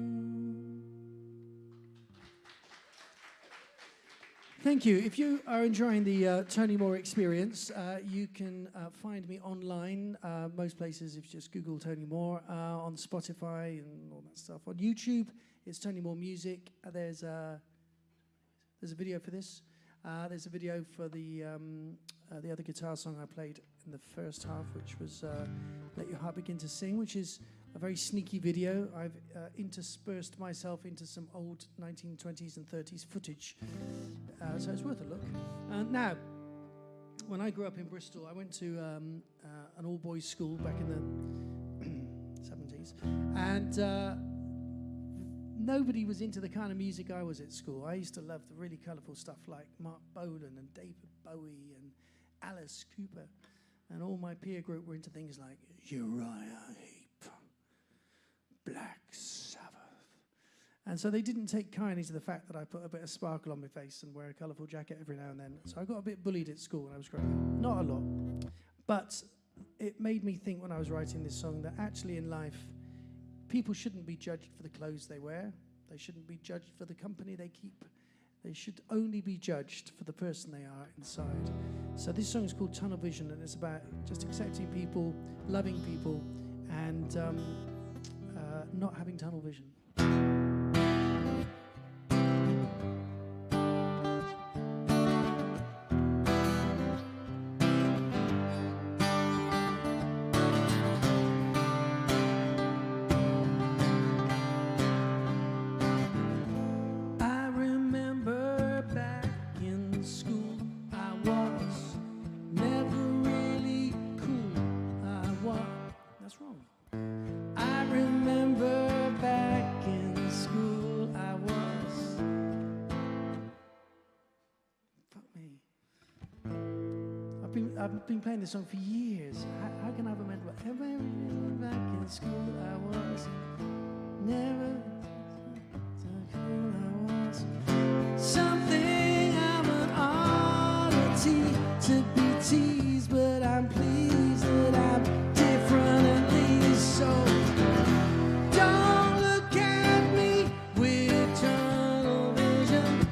[SPEAKER 1] Thank you. If you are enjoying the Tony Moore experience, you can find me online. Most places, if you just Google Tony Moore, on Spotify and all that stuff. On YouTube, it's Tony Moore Music. There's a video for this. There's a video for the other guitar song I played in the first half, which was Let Your Heart Begin to Sing, which is a very sneaky video. I've interspersed myself into some old 1920s and 30s footage, so it's worth a look. Now, when I grew up in Bristol, I went to an all-boys school back in the 70s, and nobody was into the kind of music I was at school. I used to love the really colourful stuff like Mark Bolan and David Bowie and Alice Cooper, and all my peer group were into things like Uriah Heep, Black Sabbath. And so they didn't take kindly to the fact that I put a bit of sparkle on my face and wear a colourful jacket every now and then. So I got a bit bullied at school when I was growing up. Not a lot. But it made me think when I was writing this song that actually in life, people shouldn't be judged for the clothes they wear. They shouldn't be judged for the company they keep. They should only be judged for the person they are inside. So this song is called Tunnel Vision, and it's about just accepting people, loving people, and not having tunnel vision. I've been playing this song for years. How can I remember? Back in school I was never so cool I was. Something I'm an oddity to be teased, but I'm pleased that I'm different at least. So don't look at me with tunnel vision.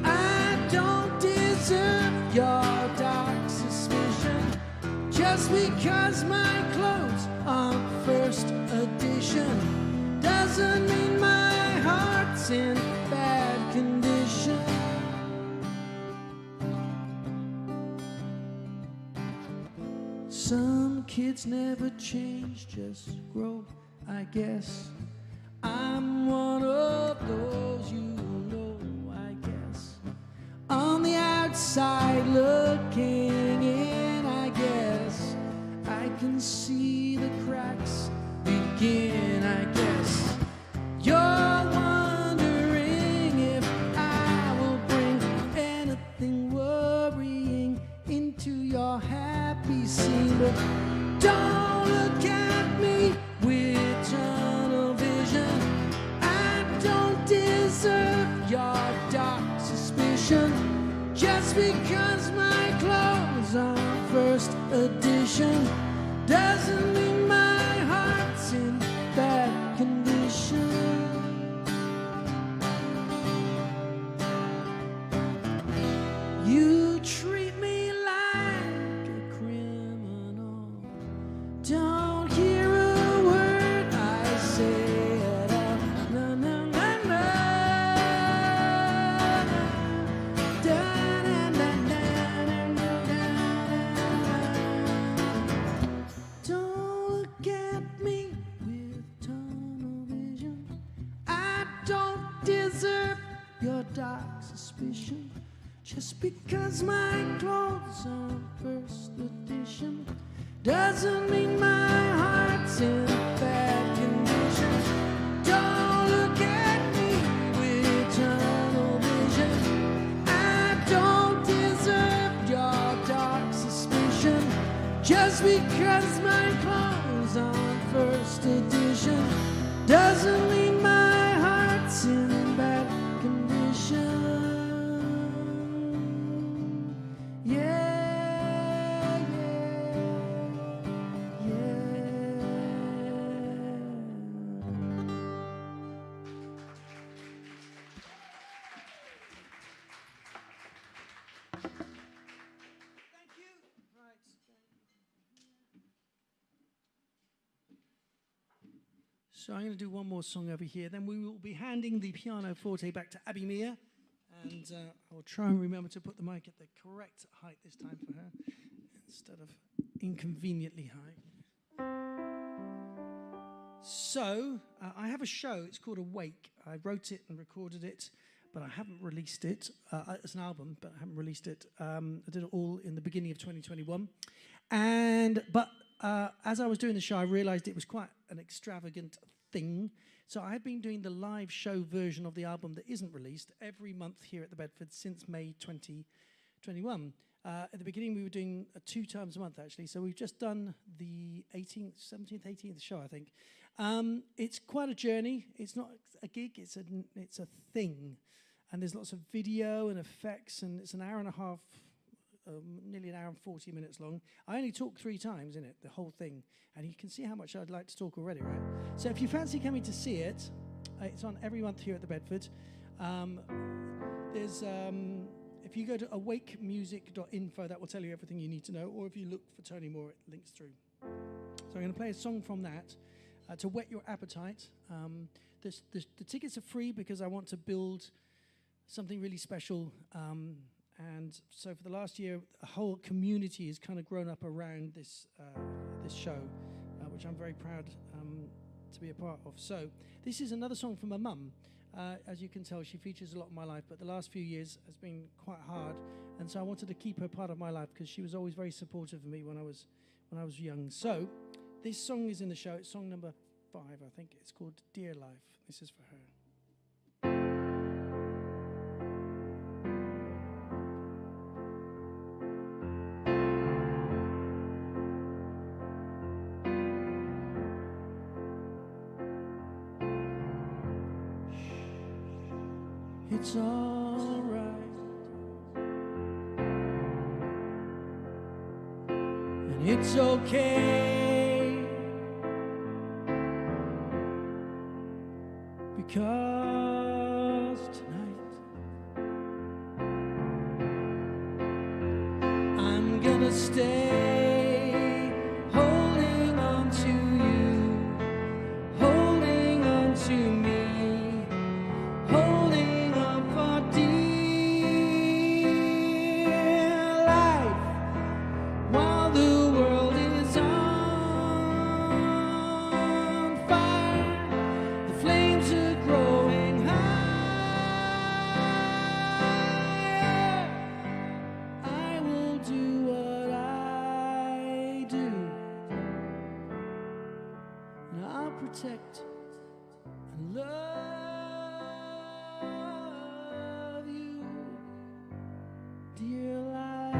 [SPEAKER 1] I don't deserve your dark suspicion. Just because my clothes aren't first edition doesn't mean my heart's in bad condition. Some kids never change, just grow, I guess. I'm one of those, you know, I guess. On the outside looking in, I guess I can see the cracks begin, I guess. You're wondering if I will bring anything worrying into your happy scene, but don't look at me with tunnel vision. I don't deserve your dark suspicion. Just because my clothes are first edition doesn't mean my heart's in bad condition. You treat me like a criminal. Don't hear a word I say at all. No, no, no, no. Da, da, da, da, da, da. Don't look at me with tunnel vision. I don't deserve your dark suspicion. Just because my clothes are first edition doesn't mean my heart's in bad condition. Don't look at me with tunnel vision. I don't deserve your dark suspicion. Just because my clothes are first edition doesn't mean my heart's in bad condition. Yeah. So I'm going to do one more song over here. Then we will be handing the piano forte back to ABI MIA. And I will try and remember to put the mic at the correct height this time for her, instead of inconveniently high. So I have a show. It's called Awake. I wrote it and recorded it, but I haven't released it. It's an album, but I haven't released it. I did it all in the beginning of 2021. But as I was doing the show, I realized it was quite an extravagant thing. So I've been doing the live show version of the album that isn't released every month here at the Bedford since May 2021. At the beginning, we were doing 2 times a month, actually. So we've just done the 18th, 17th, 18th show, I think. It's quite a journey. It's not a gig. It's a thing. And there's lots of video and effects, and it's an hour and a half, nearly an hour and 40 minutes long. I only talk 3 times in it, the whole thing. And you can see how much I'd like to talk already, right? So if you fancy coming to see it, it's on every month here at the Bedford. If you go to awakemusic.info, that will tell you everything you need to know. Or if you look for Tony Moore, it links through. So I'm going to play a song from that to whet your appetite. The tickets are free because I want to build something really special. And so for the last year, a whole community has kind of grown up around this show, which I'm very proud to be a part of. So this is another song from my mum. As you can tell, she features a lot in my life, but the last few years has been quite hard. And so I wanted to keep her part of my life because she was always very supportive of me when I was young. So this song is in the show. It's song number 5, I think. It's called Dear Life. This is for her. It's all right, and it's okay, because tonight I'm gonna stay holding on to you, holding on to me. Protect and love you, dear life.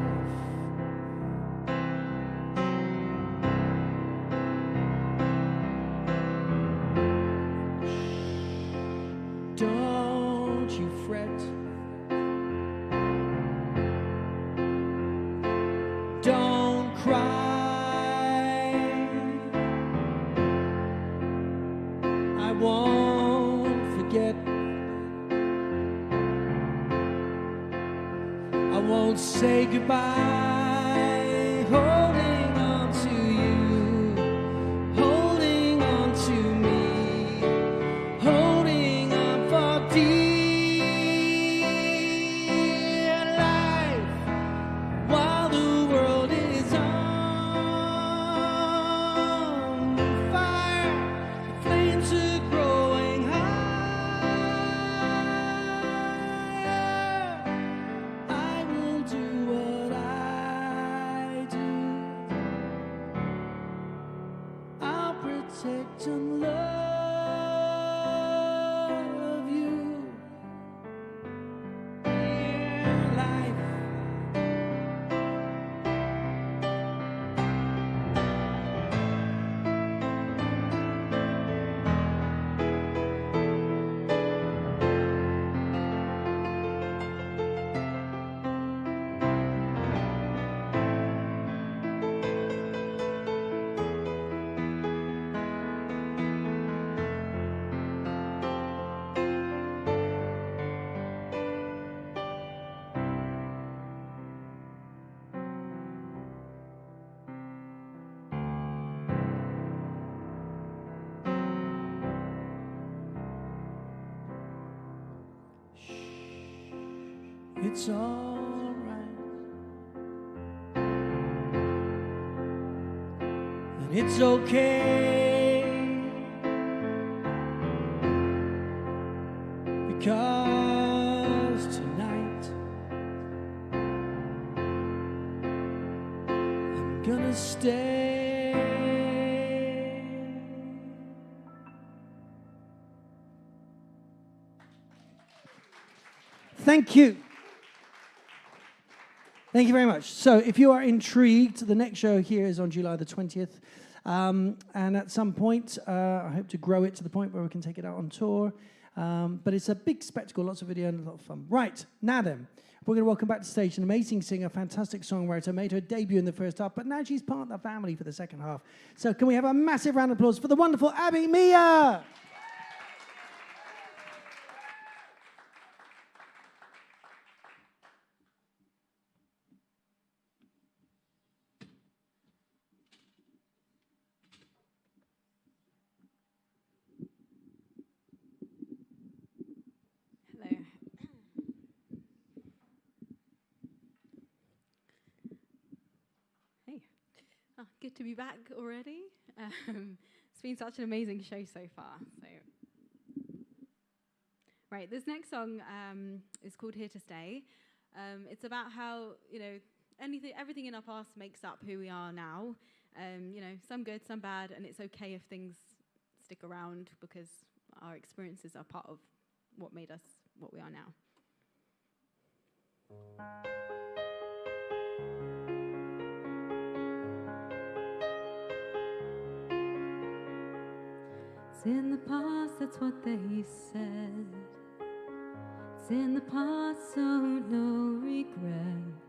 [SPEAKER 1] Don't you fret, don't cry. I won't forget. I won't say goodbye. Holding on to you, holding on to me, holding on for dear life, while the world is on fire. The flames are growing higher. I will do what I do. I'll protect and love you, dear life. It's all right. And it's okay. Because tonight I'm gonna stay. Thank you. Thank you very much. So if you are intrigued, the next show here is on July the 20th. And at some point, I hope to grow it to the point where we can take it out on tour. But it's a big spectacle, lots of video and a lot of fun. Right, now then, we're going to welcome back to stage an amazing singer, fantastic songwriter, made her debut in the first half, but now she's part of the family for the second half. So can we have a massive round of applause for the wonderful ABI MIA?
[SPEAKER 3] Hello. Hey. Oh, good to be back already. It's been such an amazing show so far. Right, this next song is called Here to Stay. It's about how, everything in our past makes up who we are now. Some good, some bad, and it's okay if things stick around because our experiences are part of what made us what we are now.
[SPEAKER 2] It's in the past, that's what they said. It's in the past, so no regrets.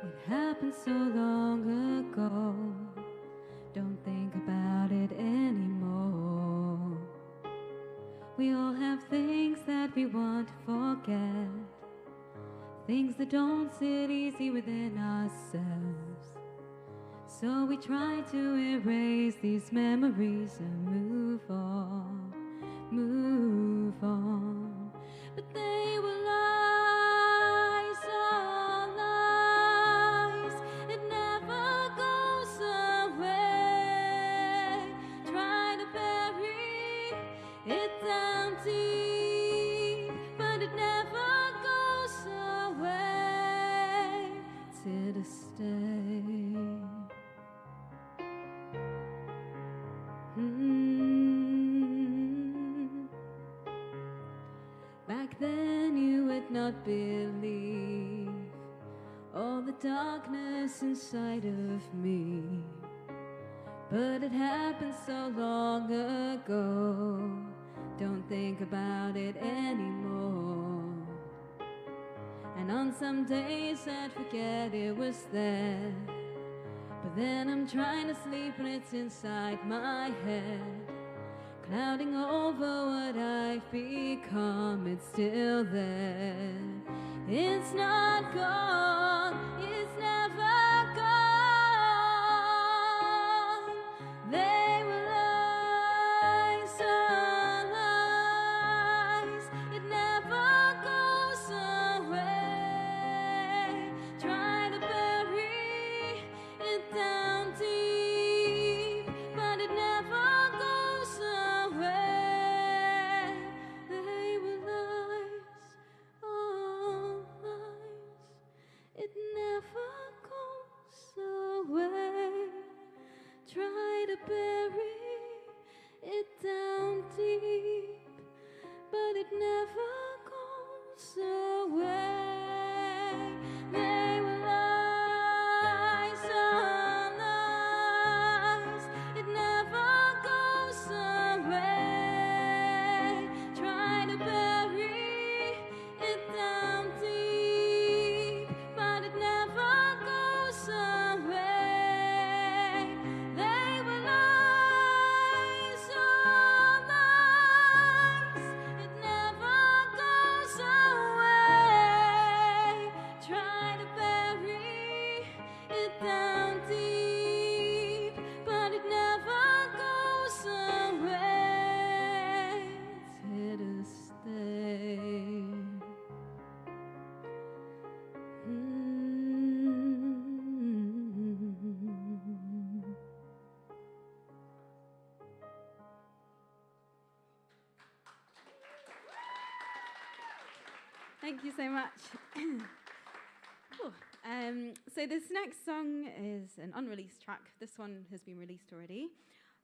[SPEAKER 2] It happened so long ago. Don't think about it anymore. We all have things that we want to forget, things that don't sit easy within ourselves. So we try to erase these memories and move on, move on. But they were lies, all lies. It never goes away. Try to bury it down deep, but it never goes away. It's here to stay. Back then you would not believe all the darkness inside of me, but it happened so long ago. Don't think about it anymore. And on some days I'd forget it was there, but then I'm trying to sleep and it's inside my head, clouding over what I've become. It's still there. It's not gone. It's never gone. They were lies, all lies. It never goes away. Try to bury it down deep, but it never goes away. They were lies, all lies.
[SPEAKER 3] Thank you so much. Cool. So this next song is an unreleased track. This one has been released already.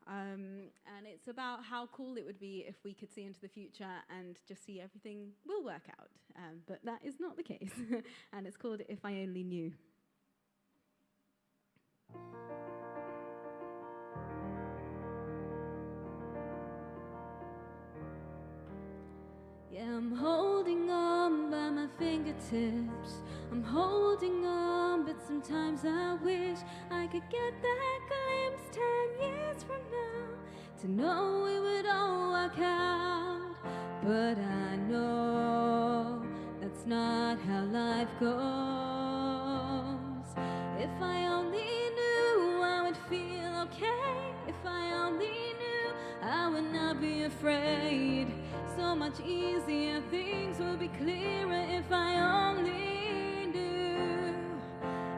[SPEAKER 3] And it's about how cool it would be if we could see into the future and just see everything will work out. But that is not the case. And it's called If I Only Knew. Yeah, I'm holding on by my fingertips. I'm holding on, but sometimes I wish I could get that glimpse 10 years from now to know it would all work out. But I know that's not how life goes. If I only knew I would feel okay. If I only knew I would not be afraid. So much easier, things will be clearer if I only knew.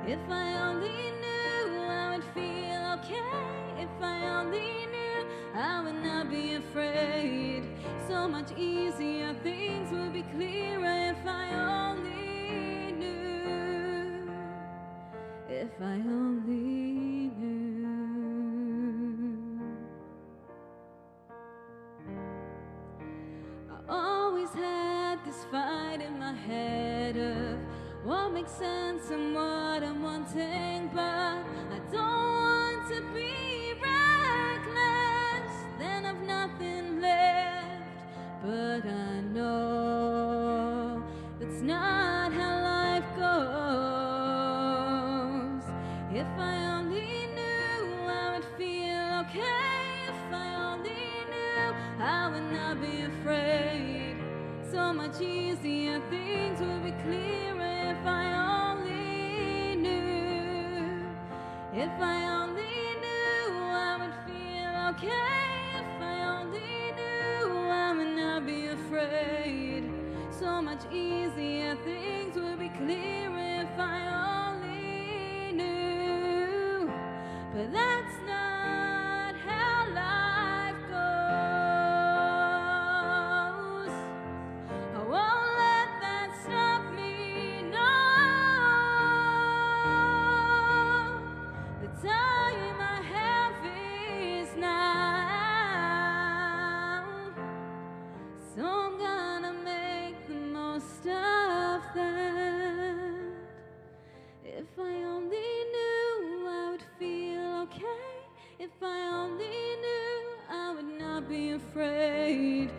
[SPEAKER 3] If I only knew I would feel okay. If I only knew I would not be afraid. So much easier, things will be clearer if I only knew. If I only knew. Always had this fight in my head of what makes sense and what I'm wanting, but I don't want to be reckless, then I've nothing left. But I know that's not how life goes. If I only knew I would feel okay. If I only knew I would not be afraid. So much easier, things will be clearer if I only knew. If I only knew I would feel okay. If I only knew I would not be afraid. So much easier, things will be clearer if I only knew. But that's not how life goes. I won't let that stop me, no. The time I have is now, so I'm gonna make the most of that. If I only knew I would feel okay. If I only knew I would not be afraid.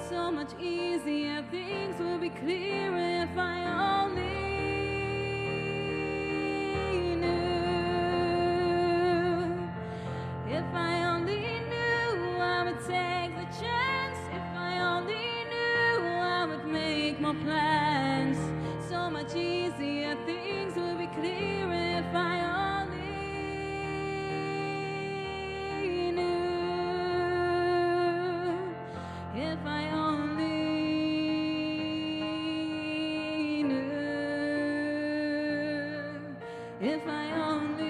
[SPEAKER 3] So much easier, things will be clearer if I only knew. If I only knew I would take the chance. If I only knew I would make more plans. So much easier, things will be clearer if I only knew. If I only knew. If I only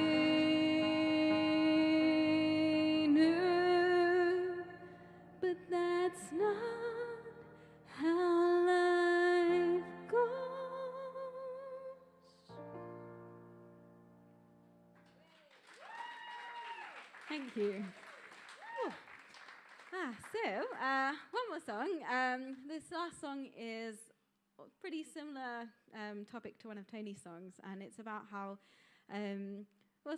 [SPEAKER 3] knew. But that's not how life goes. Thank you. Whew. One more song. This last song is a pretty similar topic to one of Tony's songs, and it's about how,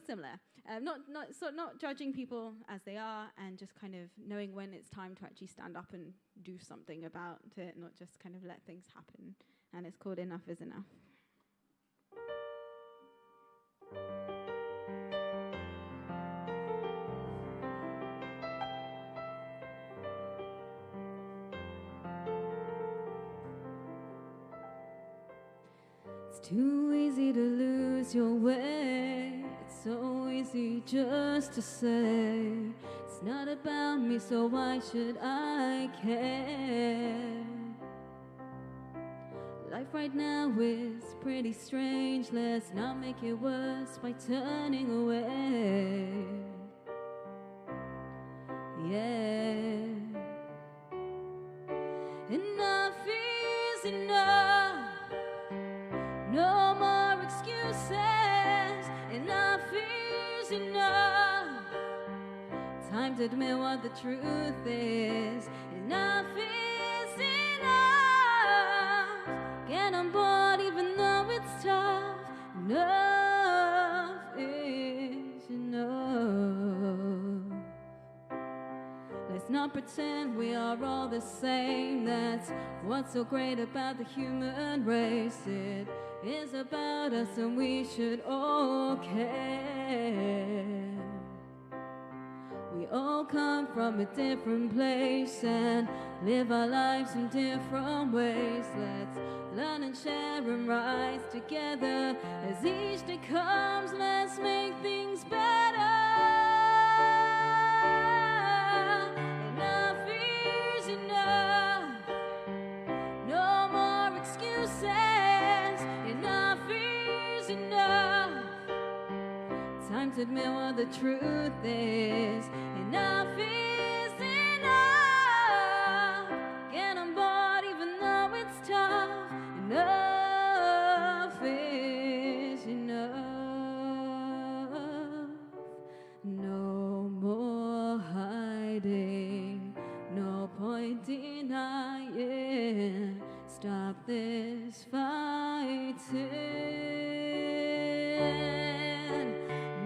[SPEAKER 3] similar. Not judging people as they are, and just kind of knowing when it's time to actually stand up and do something about it, not just kind of let things happen. And it's called Enough Is Enough. It's too easy to lose your way. It's so easy just to say it's not about me, so why should I care? Life right now is pretty strange. Let's not make it worse by turning away. Yeah. Enough is enough.
[SPEAKER 2] Time to admit what the truth is. Enough is enough. Get on board even though it's tough. Enough is enough. Let's not pretend we are all the same. That's what's so great about the human race. It is about us and we should all care. We all come from a different place and live our lives in different ways. Let's learn and share and rise together. As each day comes, let's make things better. Enough is enough. No more excuses. Enough is enough. Time to admit what the truth is. Enough is enough. Get on board even though it's tough. Enough is enough. No more hiding. No point denying. Stop this fighting.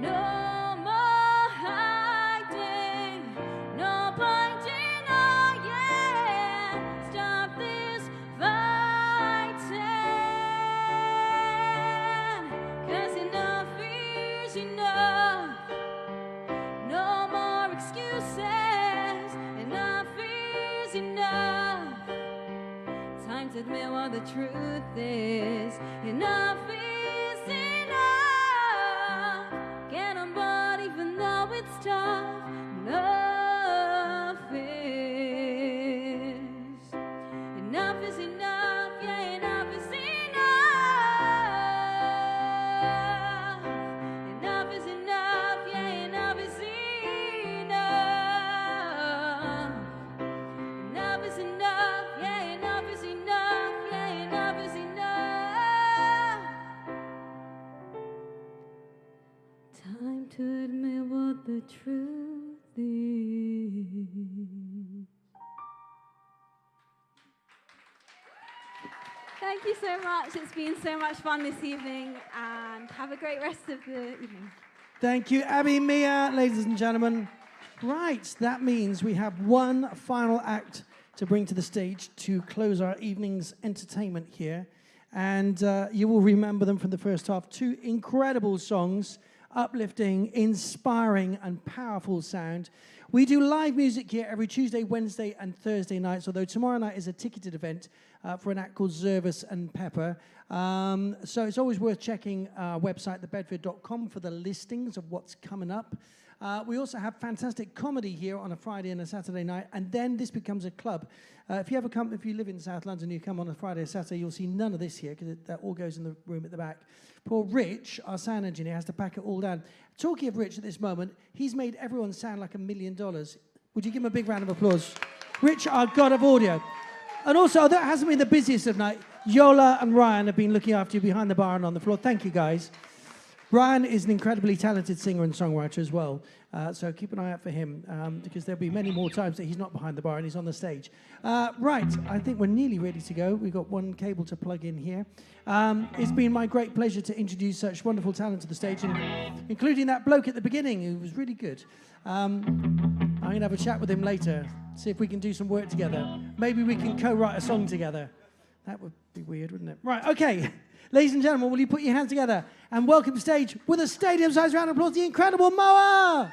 [SPEAKER 2] No more hiding, no point denying. Stop this fighting. 'Cause enough is enough. No more excuses. Enough is enough. Time to admit what the truth is. Enough is enough. Get on board even though it's tough. Enough is enough. Yeah, enough is enough. Enough is enough. Yeah, enough is enough. Enough is enough. Yeah, enough is enough. Yeah, enough is enough. Time to admit what the truth is.
[SPEAKER 3] Thank you so much. It's been so much fun this evening, and have a great rest of the evening.
[SPEAKER 1] Thank you, ABI MIA, ladies and gentlemen. Right, that means we have one final act to bring to the stage to close our evening's entertainment here. And you will remember them from the first half. Two incredible songs, uplifting, inspiring, and powerful sound. We do live music here every Tuesday, Wednesday, and Thursday nights, although tomorrow night is a ticketed event for an act called Zervis and Pepper. So it's always worth checking our website, thebedford.com, for the listings of what's coming up. We also have fantastic comedy here on a Friday and a Saturday night, and then this becomes a club. If you live in South London, you come on a Friday or Saturday, you'll see none of this here, because that all goes in the room at the back. Poor Rich, our sound engineer, has to pack it all down. Talking of Rich at this moment, he's made everyone sound like $1 million. Would you give him a big round of applause? Rich, our god of audio. And also, that hasn't been the busiest of night. Yola and Ryan have been looking after you behind the bar and on the floor. Thank you, guys. Ryan is an incredibly talented singer and songwriter as well, so keep an eye out for him, because there'll be many more times that he's not behind the bar and he's on the stage. Right, I think we're nearly ready to go. We've got one cable to plug in here. It's been my great pleasure to introduce such wonderful talent to the stage, including that bloke at the beginning who was really good. I'm going to have a chat with him later, see if we can do some work together. Maybe we can co-write a song together. That would be weird, wouldn't it? Right, okay. Ladies and gentlemen, will you put your hands together and welcome to stage with a stadium-sized round of applause, the incredible MOA!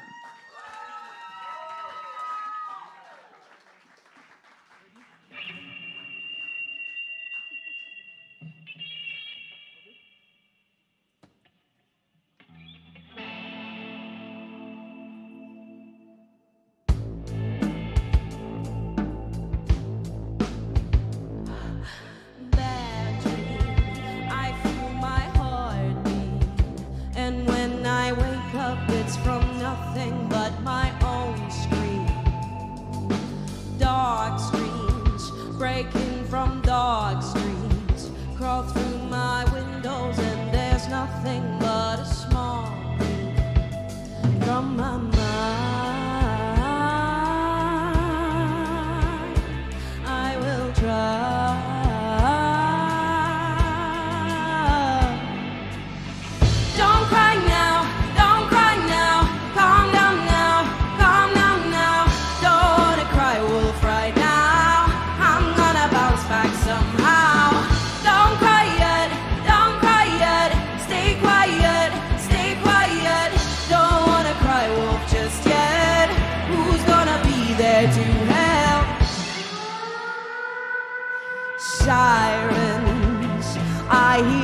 [SPEAKER 4] It's from nothing but my own scream. Dark streams breaking from dark streets crawl through my windows, and there's nothing but a small breeze from my mind.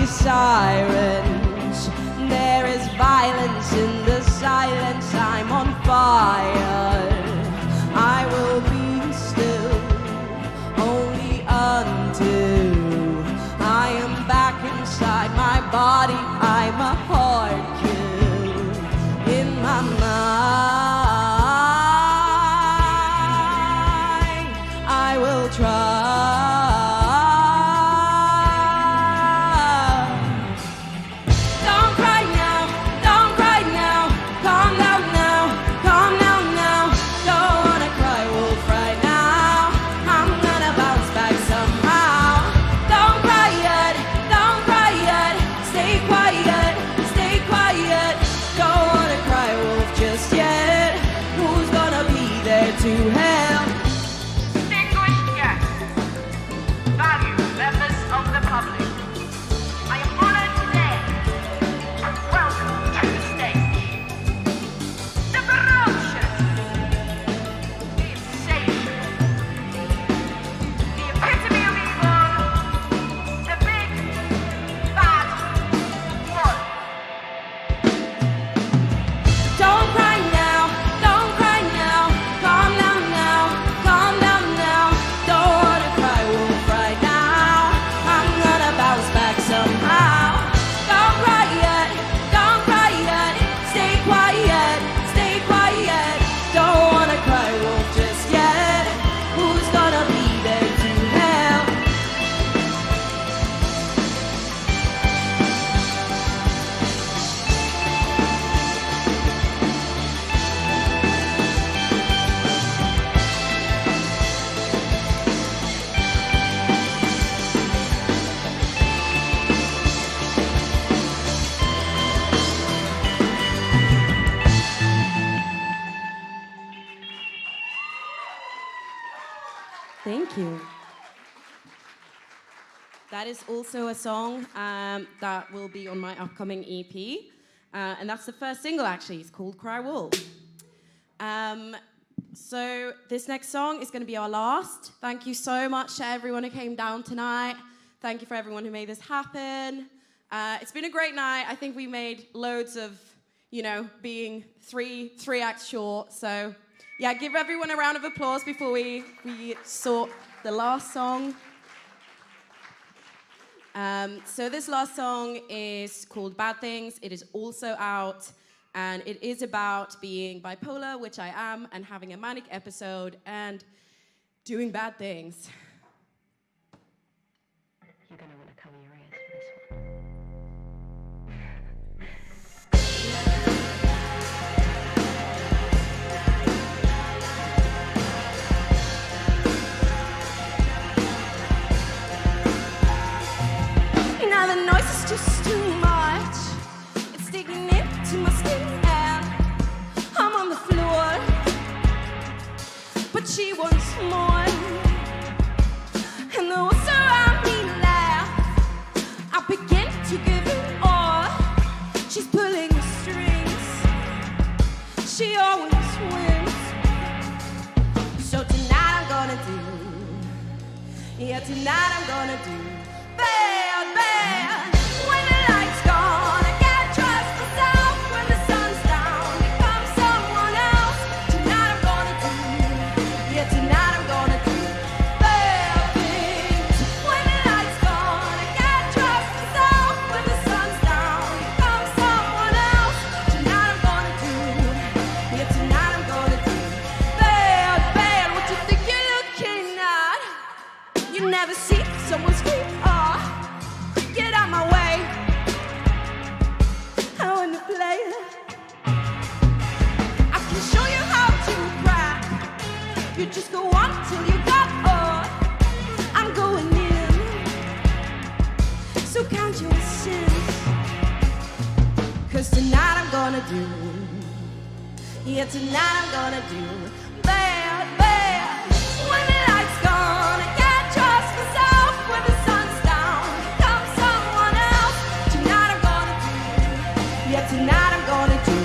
[SPEAKER 4] these sirens. There is violence in the silence. I'm on fire. I will be still only until I am back inside my body. I'm a hard kill in my mind. I will try. To hell.
[SPEAKER 5] Distinguished guests, valued members of the public, I am honored today to welcome to the stage the ferocious, the insane, the epitome of evil, the big, bad wolf.
[SPEAKER 4] Don't cry now, don't cry now. Calm down now, calm down now. Don't wanna cry wolf right now. I'm gonna bounce back somehow. Don't cry yet, don't cry yet. Stay quiet, stay quiet. Don't wanna cry wolf just yet. Who's gonna be there to help? Thank you. That is also a song that will be on my upcoming EP. And that's the first single, actually. It's called Cry Wolf. So this next song is going to be our last. Thank you so much to everyone who came down tonight. Thank you for everyone who made this happen. It's been a great night. I think we made loads of, being three acts short. So yeah, give everyone a round of applause before we sort the last song. So this last song is called Bad Things. It is also out, and it is about being bipolar, which I am, and having a manic episode and doing bad things.
[SPEAKER 6] You're gonna want to cover your ears for this one.
[SPEAKER 4] Now the noise is just too much. It's digging into my skin and I'm on the floor. But she wants more. And the ones around me laugh. I begin to give it all. She's pulling the strings. She always wins. So tonight I'm gonna do. Yeah, tonight I'm gonna do bad, bad. When the lights gone, I can't trust myself. When the sun's down, become someone else. Tonight I'm gonna do, yeah, tonight I'm gonna do bad things. When the lights gone, I can't trust myself. When the sun's down, become someone else. Tonight I'm gonna do, yeah, tonight I'm gonna do bad, bad. What you think you're looking at? You never see someone scream, oh, get out my way. I wanna play. I can show you how to cry. You just go on till you got all. I'm going in. So count your sins. 'Cause tonight I'm gonna do. Yeah, tonight I'm gonna do bad, bad. When the lights gone, I can't trust myself. When the sun's down, become someone else. Tonight I'm gonna do, yeah, tonight I'm gonna do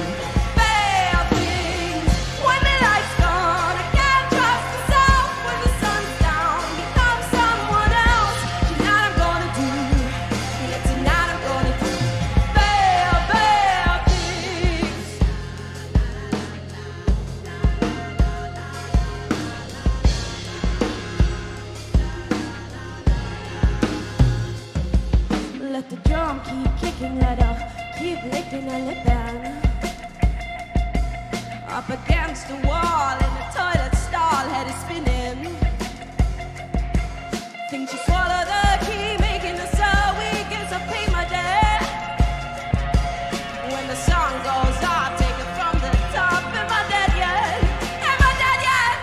[SPEAKER 4] bad things. When the lights gone, I can't trust myself. When the sun's down, become someone else. Tonight I'm gonna do, yeah, tonight I'm dinner lip band. Up against the wall in the toilet stall, head is spinning. Think she swallowed the key, making her so weak, guess I paid my debt. When the song goes off, take it from the top. Am I dead yet? Am I dead yet?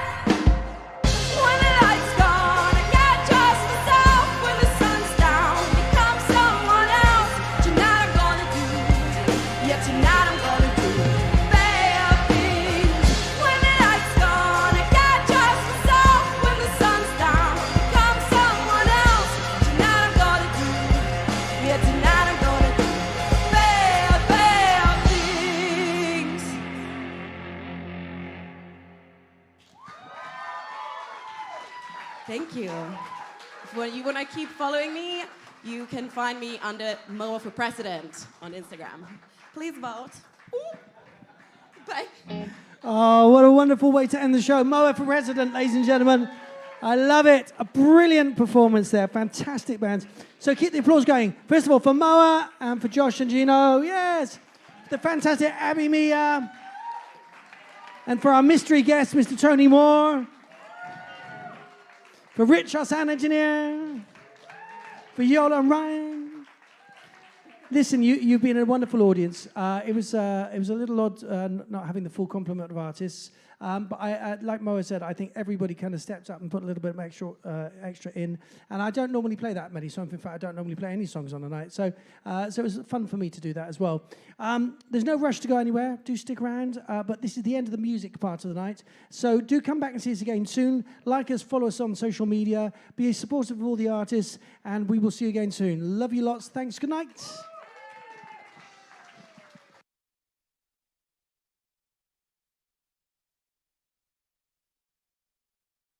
[SPEAKER 4] When the lights gone, I can't trust myself. When the sun's down, become someone else. Tonight I'm gonna do, yeah, tonight I'm gonna do bad things. When the lights gone, I can't trust myself. When the sun's down, become someone else. Tonight I'm gonna do, yeah, tonight I'm gonna do bad things. Thank you. When you want to keep following me, you can find me under MOA for President on Instagram. Please vote. Ooh. Bye.
[SPEAKER 1] Oh, what a wonderful way to end the show. MOA for President, ladies and gentlemen. I love it. A brilliant performance there. Fantastic bands. So keep the applause going. First of all, for MOA and for Josh and Gino. Yes. The fantastic ABI MIA. And for our mystery guest, Mr. Tony Moore. For Rich, our sound engineer. For Yola and Ryan. Listen, you've been a wonderful audience. It was a little odd not having the full complement of artists. But I, like Moa said, I think everybody kind of stepped up and put a little bit of extra in. And I don't normally play that many songs. In fact, I don't normally play any songs on a night. So it was fun for me to do that as well. There's no rush to go anywhere. Do stick around. But this is the end of the music part of the night. So do come back and see us again soon. Like us, follow us on social media. Be supportive of all the artists. And we will see you again soon. Love you lots. Thanks. Good night.